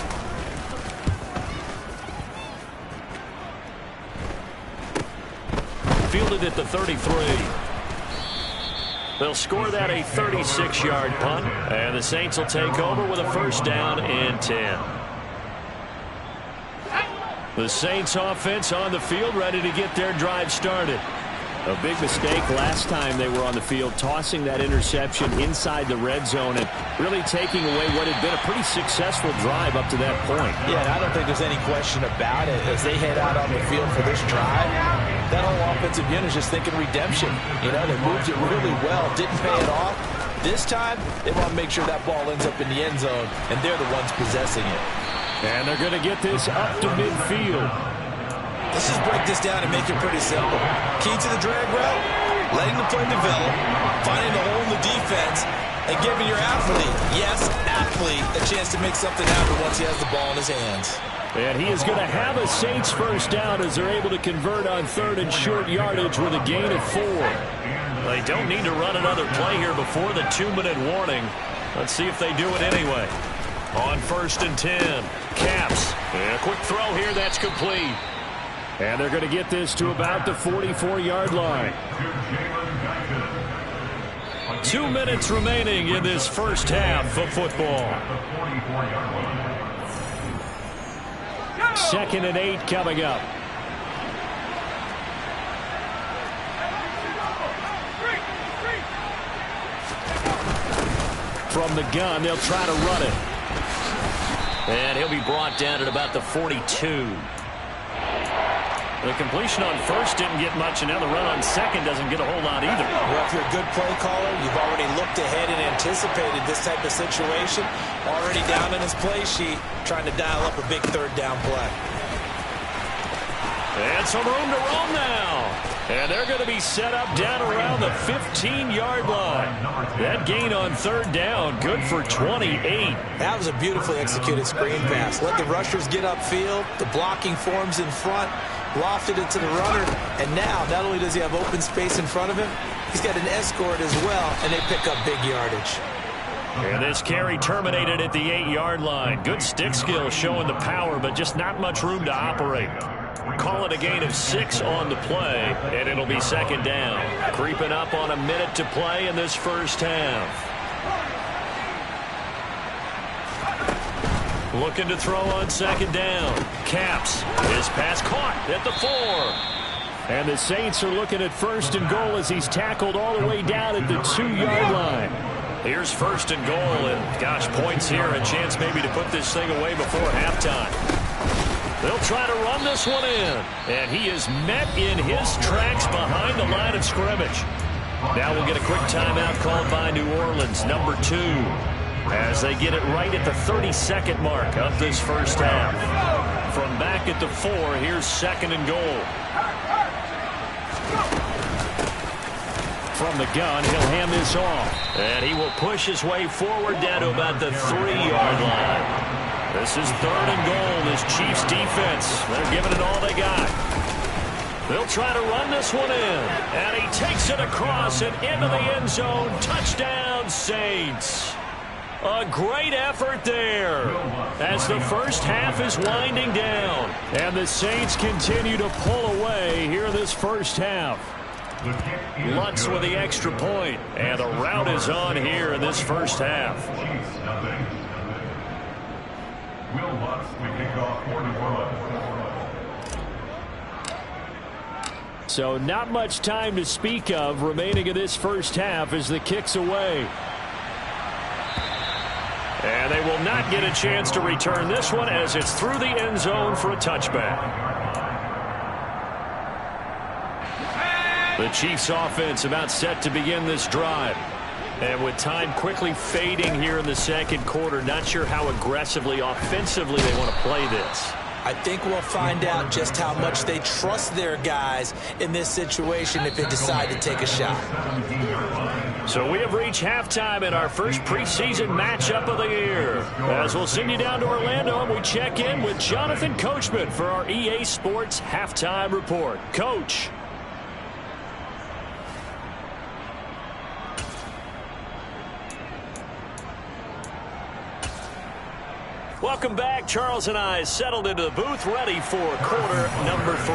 Fielded at the 33. They'll score that a 36-yard punt, and the Saints will take over with a first down and 10. The Saints offense on the field, ready to get their drive started. A big mistake last time they were on the field, tossing that interception inside the red zone and really taking away what had been a pretty successful drive up to that point. Yeah, and I don't think there's any question about it. As they head out on the field for this drive, that whole offensive unit is just thinking redemption. You know, they moved it really well, didn't pay it off. This time, they want to make sure that ball ends up in the end zone, and they're the ones possessing it. And they're going to get this up to midfield. Let's just break this down and make it pretty simple. Key to the drag route, letting the play develop, finding the hole in the defense, and giving your athlete, yes, athlete, a chance to make something happen once he has the ball in his hands. And he is going to have a Saints first down as they're able to convert on third and short yardage with a gain of 4. They don't need to run another play here before the 2-minute warning. Let's see if they do it anyway. On first and 10, Caps. And a quick throw here, that's complete. And they're going to get this to about the 44-yard line. 2 minutes remaining in this first half of football. 2nd and 8 coming up. From the gun, they'll try to run it. And he'll be brought down at about the 42. The completion on first didn't get much, and now the run on second doesn't get a whole lot either. Well, if you're a good play caller, you've already looked ahead and anticipated this type of situation. Already down in his play sheet, trying to dial up a big third down play. And some room to roam now. And they're going to be set up down around the 15-yard line. That gain on third down, good for 28. That was a beautifully executed screen pass. Let the rushers get upfield. The blocking forms in front. Lofted it to the runner, and now not only does he have open space in front of him, he's got an escort as well, and they pick up big yardage. And this carry terminated at the 8-yard line. Good stick skill showing the power, but just not much room to operate. Call it a gain of 6 on the play, and it'll be second down. Creeping up on a minute to play in this first half. Looking to throw on second down. Caps. His pass caught at the 4. And the Saints are looking at first and goal as he's tackled all the way down at the 2-yard line. Here's first and goal, and gosh, points here. A chance maybe to put this thing away before halftime. They'll try to run this one in. And he is met in his tracks behind the line of scrimmage. Now we'll get a quick timeout called by New Orleans, number 2. As they get it right at the 32nd mark of this first half. From back at the 4, here's second and goal. From the gun, he'll hand this off. And he will push his way forward down to about the 3-yard line. This is third and goal. This Chiefs defense, they're giving it all they got. They'll try to run this one in. And he takes it across and into the end zone. Touchdown, Saints. A great effort there as the first half is winding down. And the Saints continue to pull away here in this first half. Lutz with the extra point. And the route is on here in this first half. Will Lutz will kick off for New Orleans. So not much time to speak of remaining in this first half as the kick's away. And they will not get a chance to return this one as it's through the end zone for a touchback. The Chiefs offense about set to begin this drive. And with time quickly fading here in the second quarter, not sure how aggressively, offensively they want to play this. I think we'll find out just how much they trust their guys in this situation if they decide to take a shot. So we have reached halftime in our first preseason matchup of the year. As we'll send you down to Orlando, and we check in with Jonathan Coachman for our EA Sports Halftime Report. Coach. Welcome back. Charles and I settled into the booth, ready for quarter number 3.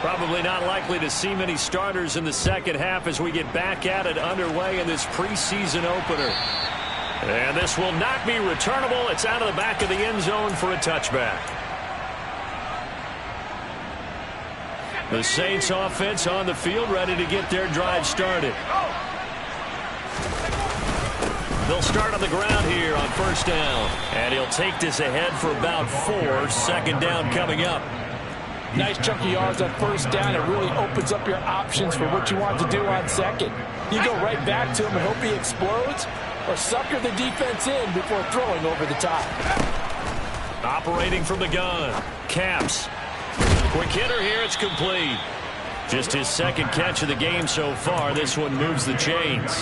Probably not likely to see many starters in the second half as we get back at it underway in this preseason opener. And this will not be returnable. It's out of the back of the end zone for a touchback. The Saints offense on the field, ready to get their drive started. They'll start on the ground here on first down. And he'll take this ahead for about 4. Second down coming up. Nice chunky yards on first down. It really opens up your options for what you want to do on second. You go right back to him and hope he explodes, or sucker the defense in before throwing over the top. Operating from the gun. Caps. Quick hitter here. It's complete. Just his second catch of the game so far. This one moves the chains.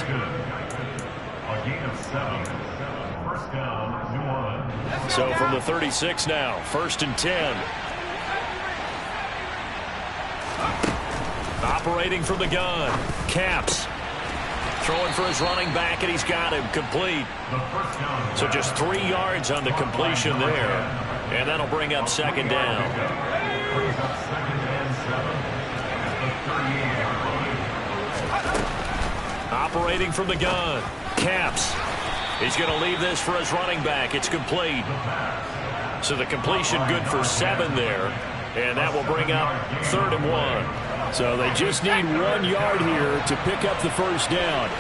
So from the 36 now, 1st and 10. Operating from the gun. Caps. Throwing for his running back, and he's got him complete. So just 3 yards on the completion there. And that'll bring up second down. Operating from the gun. Caps. He's going to leave this for his running back. It's complete. So the completion good for 7 there. And that will bring up 3rd and 1. So they just need 1 yard here to pick up the first down.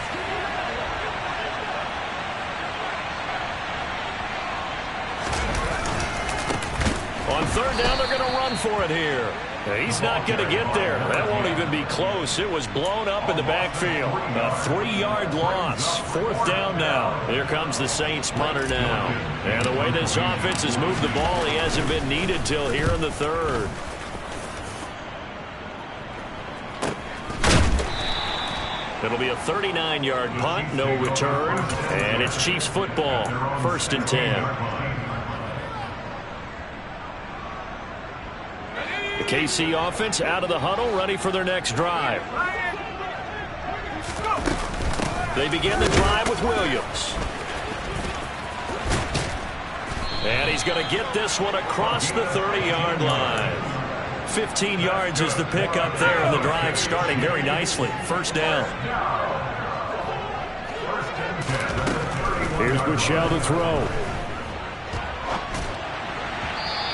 On 3rd down, they're going to run for it here. He's not going to get there. That won't even be close. It was blown up in the backfield. A 3-yard loss. 4th down now. Here comes the Saints punter now. And the way this offense has moved the ball, he hasn't been needed till here in the 3rd. It'll be a 39-yard punt, no return. And it's Chiefs football, 1st and 10. The KC offense out of the huddle, ready for their next drive. They begin the drive with Williams. And he's going to get this one across the 30-yard line. 15 yards is the pickup there, and the drive starting very nicely. 1st down. Here's Michelle to throw.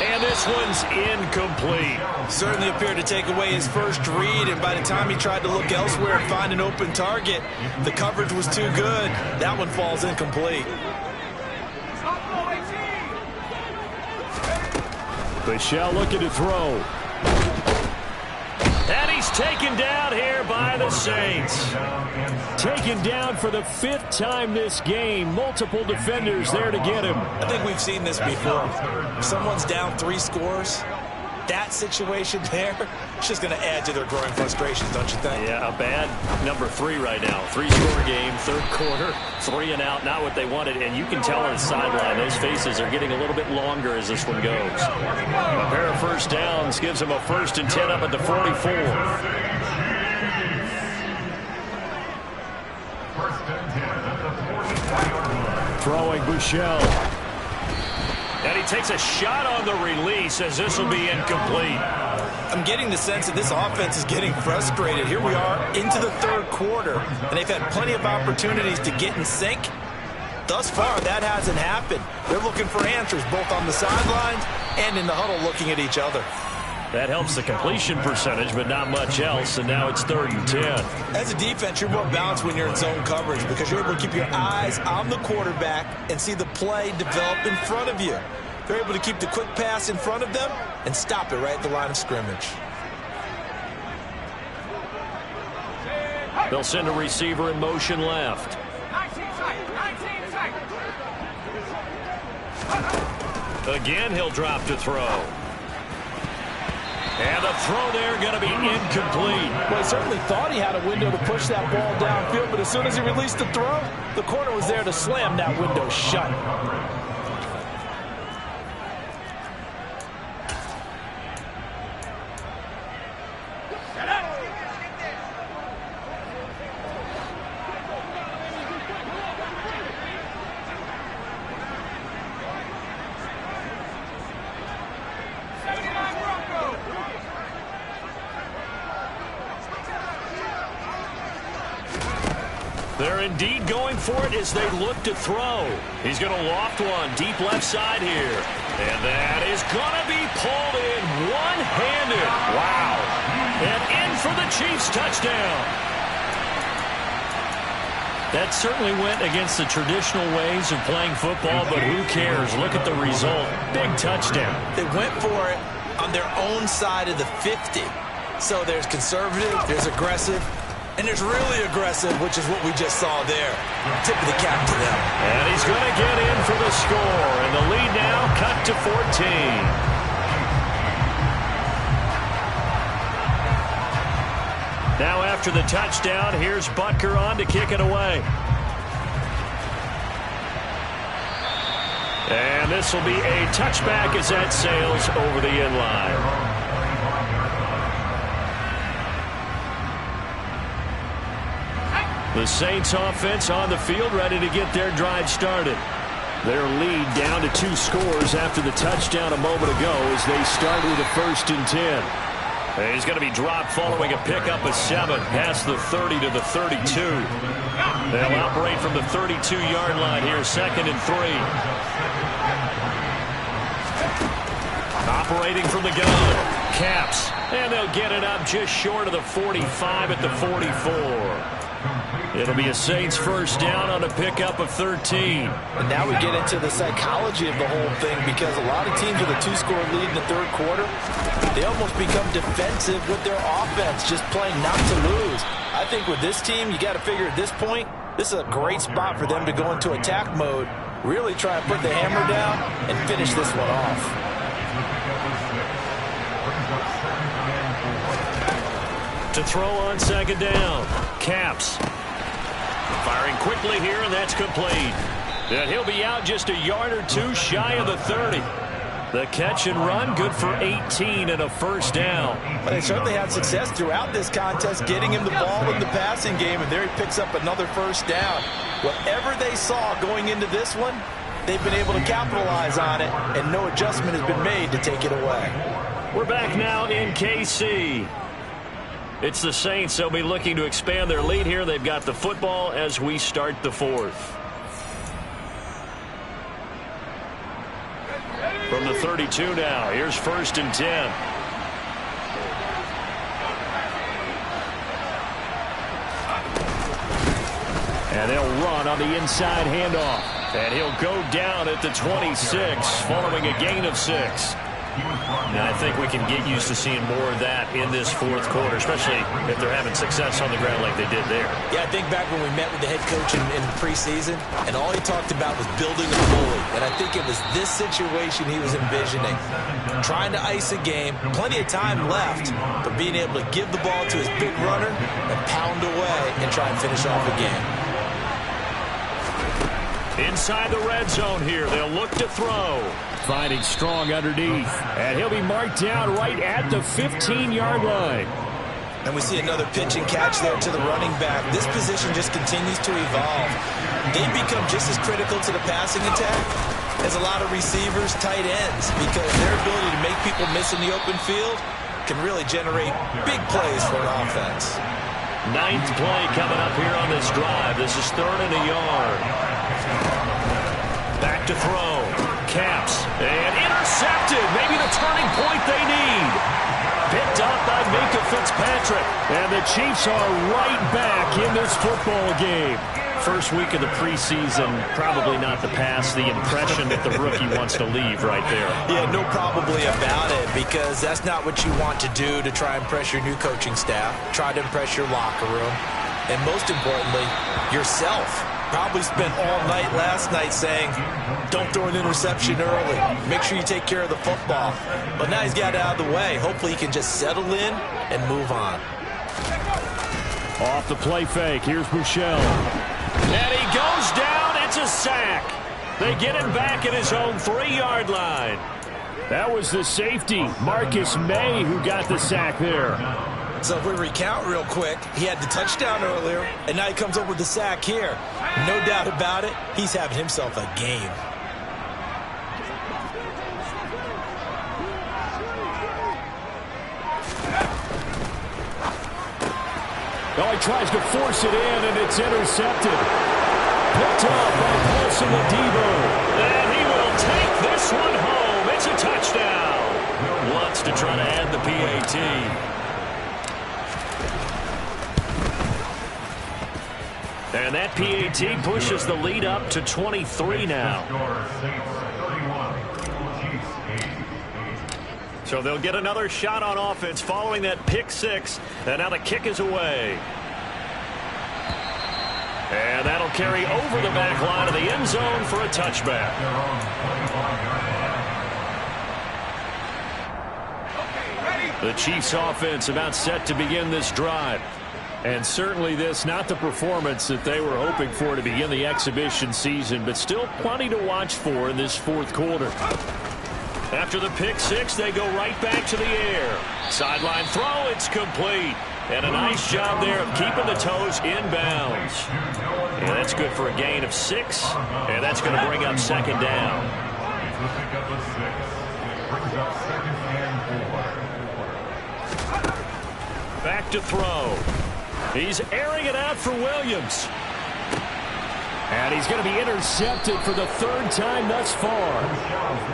And this one's incomplete. Certainly appeared to take away his first read, and by the time he tried to look elsewhere and find an open target, the coverage was too good. That one falls incomplete. Michelle looking to throw. And he's taken down here by the Saints. Taken down for the 5th time this game. Multiple defenders there to get him. I think we've seen this before. If someone's down 3 scores, that situation there, it's just going to add to their growing frustrations, don't you think? Yeah, a bad number 3 right now. 3-score game, 3rd quarter, 3 and out, not what they wanted. And you can tell on the sideline, those faces are getting a little bit longer as this one goes. A pair of 1st downs gives them a 1st and 10 up at the 44. Throwing Bouchel. And he takes a shot on the release as this will be incomplete. I'm getting the sense that this offense is getting frustrated. Here we are into the 3rd quarter, and they've had plenty of opportunities to get in sync. Thus far, that hasn't happened. They're looking for answers both on the sidelines and in the huddle looking at each other. That helps the completion percentage, but not much else, and now it's 3rd and 10. As a defense, you're more balanced when you're in zone coverage because you're able to keep your eyes on the quarterback and see the play develop in front of you. They're able to keep the quick pass in front of them and stop it right at the line of scrimmage. They'll send a receiver in motion left. Again, he'll drop to throw. And the throw there going to be incomplete. Well, he certainly thought he had a window to push that ball downfield, but as soon as he released the throw, the corner was there to slam that window shut. They're indeed going for it as they look to throw. He's going to loft one deep left side here. And that is going to be pulled in one-handed. Wow. And in for the Chiefs touchdown. That certainly went against the traditional ways of playing football, but who cares? Look at the result. Big touchdown. They went for it on their own side of the 50. So there's conservative, there's aggressive, and there's really aggressive, which is what we just saw there. Tip of the cap to them. And he's going to get in for the score. And the lead now cut to 14. Now after the touchdown, here's Butker on to kick it away. And this will be a touchback as that sails over the end line. The Saints offense on the field, ready to get their drive started. Their lead down to 2 scores after the touchdown a moment ago as they start with a 1st and 10. He's going to be dropped following a pickup of 7 past the 30 to the 32. They'll operate from the 32-yard line here, 2nd and 3. Operating from the gun, Caps, and they'll get it up just short of the 45 at the 44. It'll be a Saints 1st down on a pickup of 13. And now we get into the psychology of the whole thing, because a lot of teams with a 2-score lead in the 3rd quarter, they almost become defensive with their offense, just playing not to lose. I think with this team, you got to figure at this point, this is a great spot for them to go into attack mode, really try and put the hammer down and finish this one off. To throw on 2nd down, Caps. Firing quickly here, and that's complete. And he'll be out just a yard or 2 shy of the 30. The catch and run, good for 18 and a 1st down. But they certainly had success throughout this contest, getting him the ball in the passing game, and there he picks up another 1st down. Whatever they saw going into this one, they've been able to capitalize on it, and no adjustment has been made to take it away. We're back now in KC. It's the Saints. They'll be looking to expand their lead here. They've got the football as we start the 4th. From the 32 now, here's 1st and 10. And they'll run on the inside handoff. And he'll go down at the 26 following a gain of 6. Now, I think we can get used to seeing more of that in this 4th quarter, especially if they're having success on the ground like they did there. Yeah, I think back when we met with the head coach in preseason, and all he talked about was building a bully. And I think it was this situation he was envisioning. Trying to ice a game, plenty of time left, but being able to give the ball to his big runner and pound away and try and finish off a game. Inside the red zone here, they'll look to throw. Finding Strong underneath. And he'll be marked down right at the 15-yard line. And we see another pitch and catch there to the running back. This position just continues to evolve. They become just as critical to the passing attack as a lot of receivers, tight ends, because their ability to make people miss in the open field can really generate big plays for an offense. 9th play coming up here on this drive. This is 3rd and a yard. Back to throw. Caps. And intercepted. Maybe the turning point they need. Picked up by Minkah Fitzpatrick. And the Chiefs are right back in this football game. First week of the preseason, probably not to pass the impression that the rookie wants to leave right there. Yeah, no probably about it, because that's not what you want to do to try and impress your new coaching staff. Try to impress your locker room. And most importantly, yourself. Probably spent all night last night saying, don't throw an interception early. Make sure you take care of the football. But now he's got it out of the way. Hopefully he can just settle in and move on. Off the play fake, here's Bouchel. And he goes down, it's a sack. They get him back at his own 3-yard line. That was the safety, Marcus May, who got the sack there. So if we recount real quick, he had the touchdown earlier, and now he comes up with the sack here. No doubt about it, he's having himself a game. Oh, he tries to force it in, and it's intercepted. Picked up by Paulson Adebo. And he will take this one home. It's a touchdown. Wants to try to add the PAT. And that PAT pushes the lead up to 23 now. So they'll get another shot on offense following that pick six. And now the kick is away. And that'll carry over the back line of the end zone for a touchback. The Chiefs offense about set to begin this drive. And certainly this, not the performance that they were hoping for to begin the exhibition season, but still plenty to watch for in this fourth quarter. After the pick six, they go right back to the air. Sideline throw, it's complete. And a nice job there of keeping the toes inbounds. And that's good for a gain of 6. And that's going to bring up second down. Back to throw. He's airing it out for Williams. And he's going to be intercepted for the third time thus far.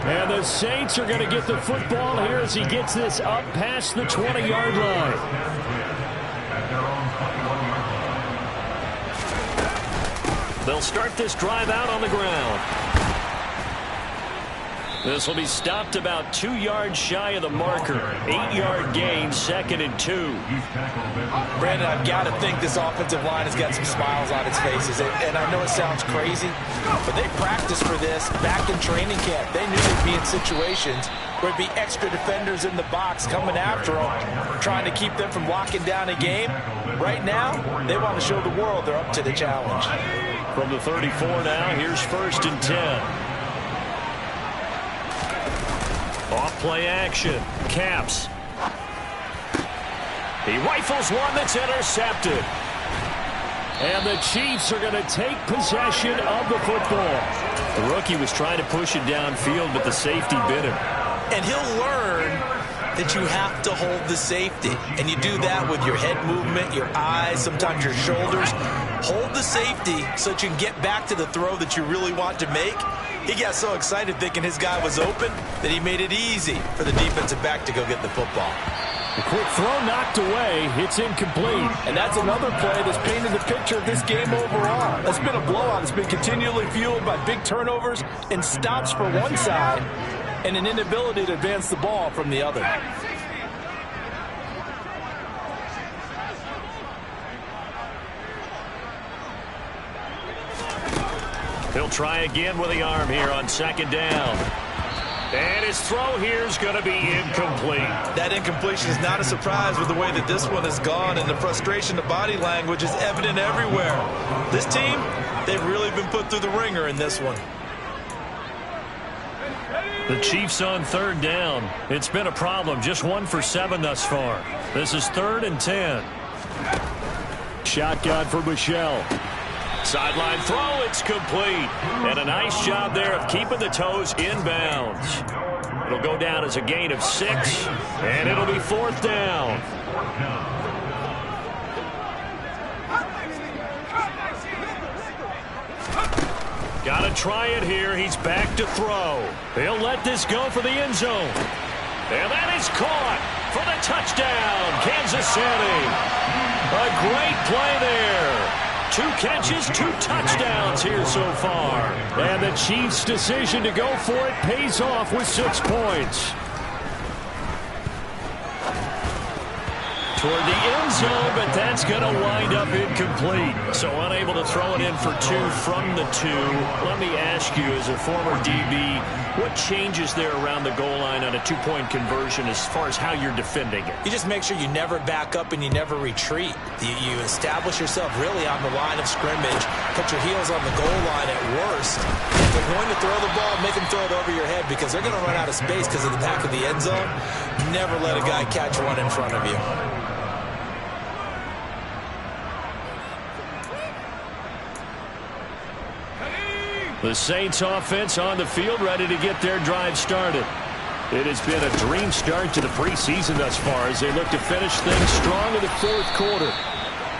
And the Saints are going to get the football here as he gets this up past the 20-yard line. They'll start this drive out on the ground. This will be stopped about 2 yards shy of the marker. 8-yard gain, 2nd and 2. Brandon, I've got to think this offensive line has got some smiles on its faces. And I know it sounds crazy, but they practiced for this back in training camp. They knew they'd be in situations where there'd be extra defenders in the box coming after them, trying to keep them from locking down a game. Right now, they want to show the world they're up to the challenge. From the 34 now, here's 1st and 10. Off play action. Caps. He rifles one that's intercepted. And the Chiefs are going to take possession of the football. The rookie was trying to push it downfield, but the safety bit him. And he'll learn that you have to hold the safety. And you do that with your head movement, your eyes, sometimes your shoulders. Hold the safety so that you can get back to the throw that you really want to make. He got so excited thinking his guy was open that he made it easy for the defensive back to go get the football. The quick throw knocked away. It's incomplete. And that's another play that's painted the picture of this game overall. It's been a blowout. It's been continually fueled by big turnovers and stops for one side and an inability to advance the ball from the other. He'll try again with the arm here on 2nd down. And his throw here is going to be incomplete. That incompletion is not a surprise with the way that this one has gone, and the frustration, the body language is evident everywhere. This team, they've really been put through the ringer in this one. The Chiefs on 3rd down. It's been a problem. Just 1 for 7 thus far. This is 3rd and 10. Shotgun for Michelle. Sideline throw, it's complete. And a nice job there of keeping the toes inbounds. It'll go down as a gain of 6, and it'll be 4th down. Got to try it here. He's back to throw. He'll let this go for the end zone. And that is caught for the touchdown, Kansas City. A great play there. 2 catches, 2 touchdowns here so far. And the Chiefs' decision to go for it pays off with 6 points. Toward the end zone, but that's going to wind up incomplete. So unable to throw it in for 2 from the 2. Let me ask you, as a former DB, what changes there around the goal line on a 2-point conversion as far as how you're defending it? You just make sure you never back up and you never retreat. You establish yourself really on the line of scrimmage, put your heels on the goal line at worst. If they're going to throw the ball, make them throw it over your head because they're going to run out of space because of the back of the end zone. Never let a guy catch one in front of you. The Saints offense on the field, ready to get their drive started. It has been a dream start to the preseason thus far as they look to finish things strong in the 4th quarter.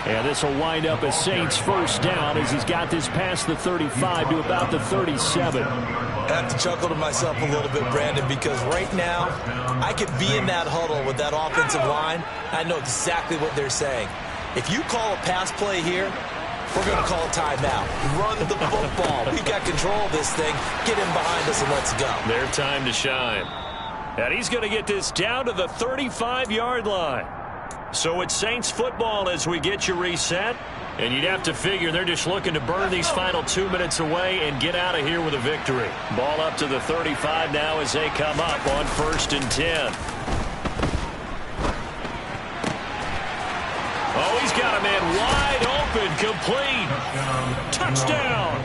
And this will wind up a Saints first down as he's got this past the 35 to about the 37. I have to chuckle to myself a little bit, Brandon, because right now I could be in that huddle with that offensive line. I know exactly what they're saying. If you call a pass play here, we're going to call a timeout. Run the football. We've got control of this thing. Get in behind us and let's go. Their time to shine. And he's going to get this down to the 35-yard line. So it's Saints football as we get you reset. And you'd have to figure they're just looking to burn these final 2 minutes away and get out of here with a victory. Ball up to the 35 now as they come up on 1st and 10. Oh, he's got a man wide open, complete. Touchdown.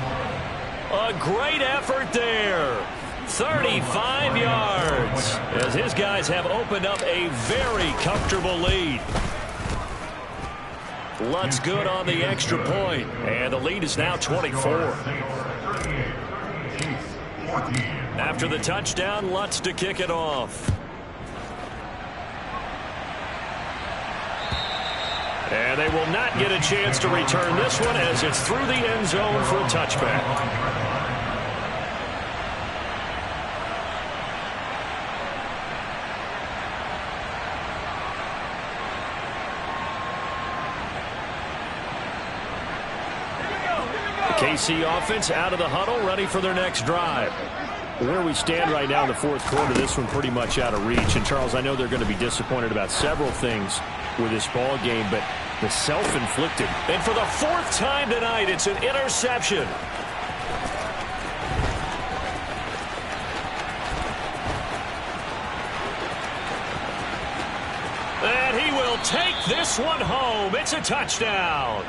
A great effort there. 35 yards as his guys have opened up a very comfortable lead. Lutz good on the extra point, and the lead is now 24. After the touchdown, Lutz to kick it off. And they will not get a chance to return this one as it's through the end zone for a touchback. KC offense out of the huddle, ready for their next drive. Where we stand right now in the fourth quarter, this one pretty much out of reach. And, Charles, I know they're going to be disappointed about several things with this ball game, but the self-inflicted. And for the 4th time tonight, it's an interception. And he will take this one home. It's a touchdown.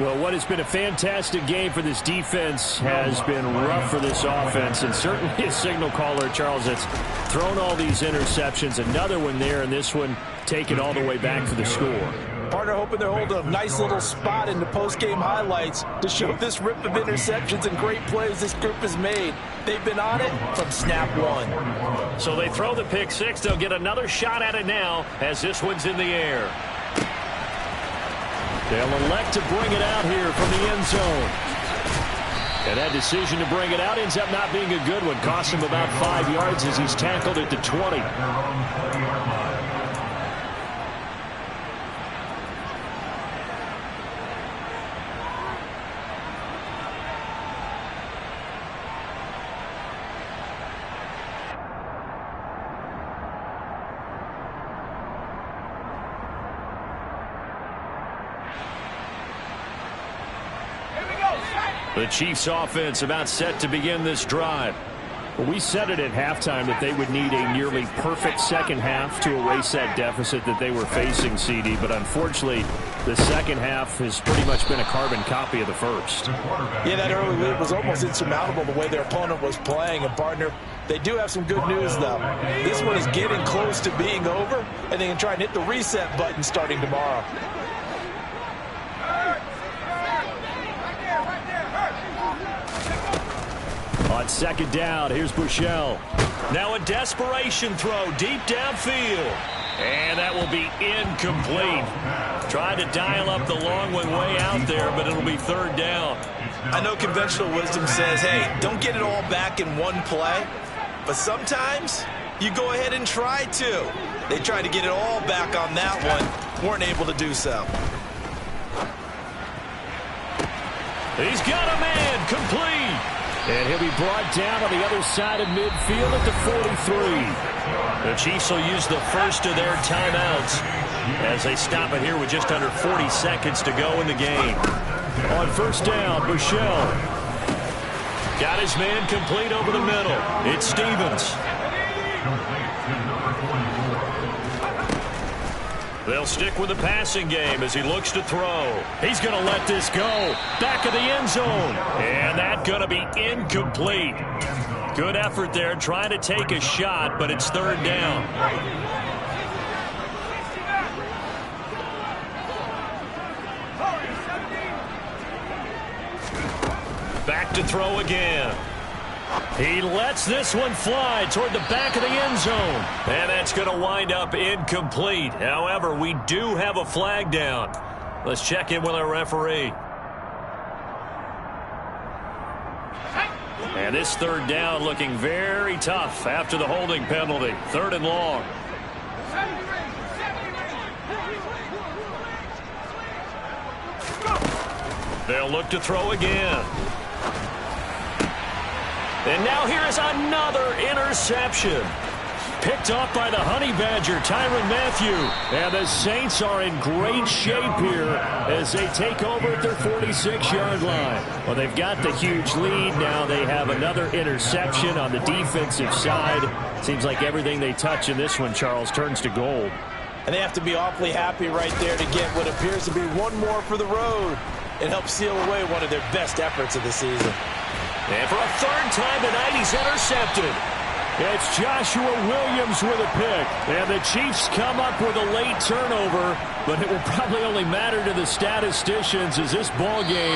Well, what has been a fantastic game for this defense has been rough for this offense, and certainly a signal caller, Charles, that's thrown all these interceptions. Another one there, and this one taken all the way back for the score. Partner hoping they're holding a nice little spot in the post-game highlights to show this rip of interceptions and great plays this group has made. They've been on it from snap one. So they throw the pick six. They'll get another shot at it now as this one's in the air. They'll elect to bring it out here from the end zone. And that decision to bring it out ends up not being a good one. Cost him about 5 yards as he's tackled at the 20. The Chiefs offense about set to begin this drive. Well, we said it at halftime that they would need a nearly perfect second half to erase that deficit that they were facing, CD. But unfortunately, the second half has pretty much been a carbon copy of the first. Yeah, that early lead was almost insurmountable the way their opponent was playing. And, partner, they do have some good news, though. This one is getting close to being over, and they can try and hit the reset button starting tomorrow. On second down, here's Bushell. Now a desperation throw deep downfield. And that will be incomplete. Trying to dial up the long one way out there, but it'll be third down. I know conventional wisdom says, hey, don't get it all back in one play. But sometimes you go ahead and try to. They tried to get it all back on that one. Weren't able to do so. He's got a man complete. And he'll be brought down on the other side of midfield at the 43. The Chiefs will use the first of their timeouts as they stop it here with just under 40 seconds to go in the game. On first down, Bushell. Got his man complete over the middle. It's Stevens. They'll stick with the passing game as he looks to throw. He's going to let this go. Back of the end zone. And that's going to be incomplete. Good effort there trying to take a shot, but it's third down. Back to throw again. He lets this one fly toward the back of the end zone. And that's going to wind up incomplete. However, we do have a flag down. Let's check in with our referee. And this third down looking very tough after the holding penalty. 3rd and long. They'll look to throw again. And now here is another interception. Picked off by the Honey Badger, Tyrann Mathieu. And the Saints are in great shape here as they take over at their 46-yard line. Well, they've got the huge lead. Now they have another interception on the defensive side. Seems like everything they touch in this one, Charles, turns to gold. And they have to be awfully happy right there to get what appears to be one more for the road. It helps seal away one of their best efforts of the season. And for a 3rd time tonight, he's intercepted. It's Joshua Williams with a pick. And the Chiefs come up with a late turnover, but it will probably only matter to the statisticians as this ball game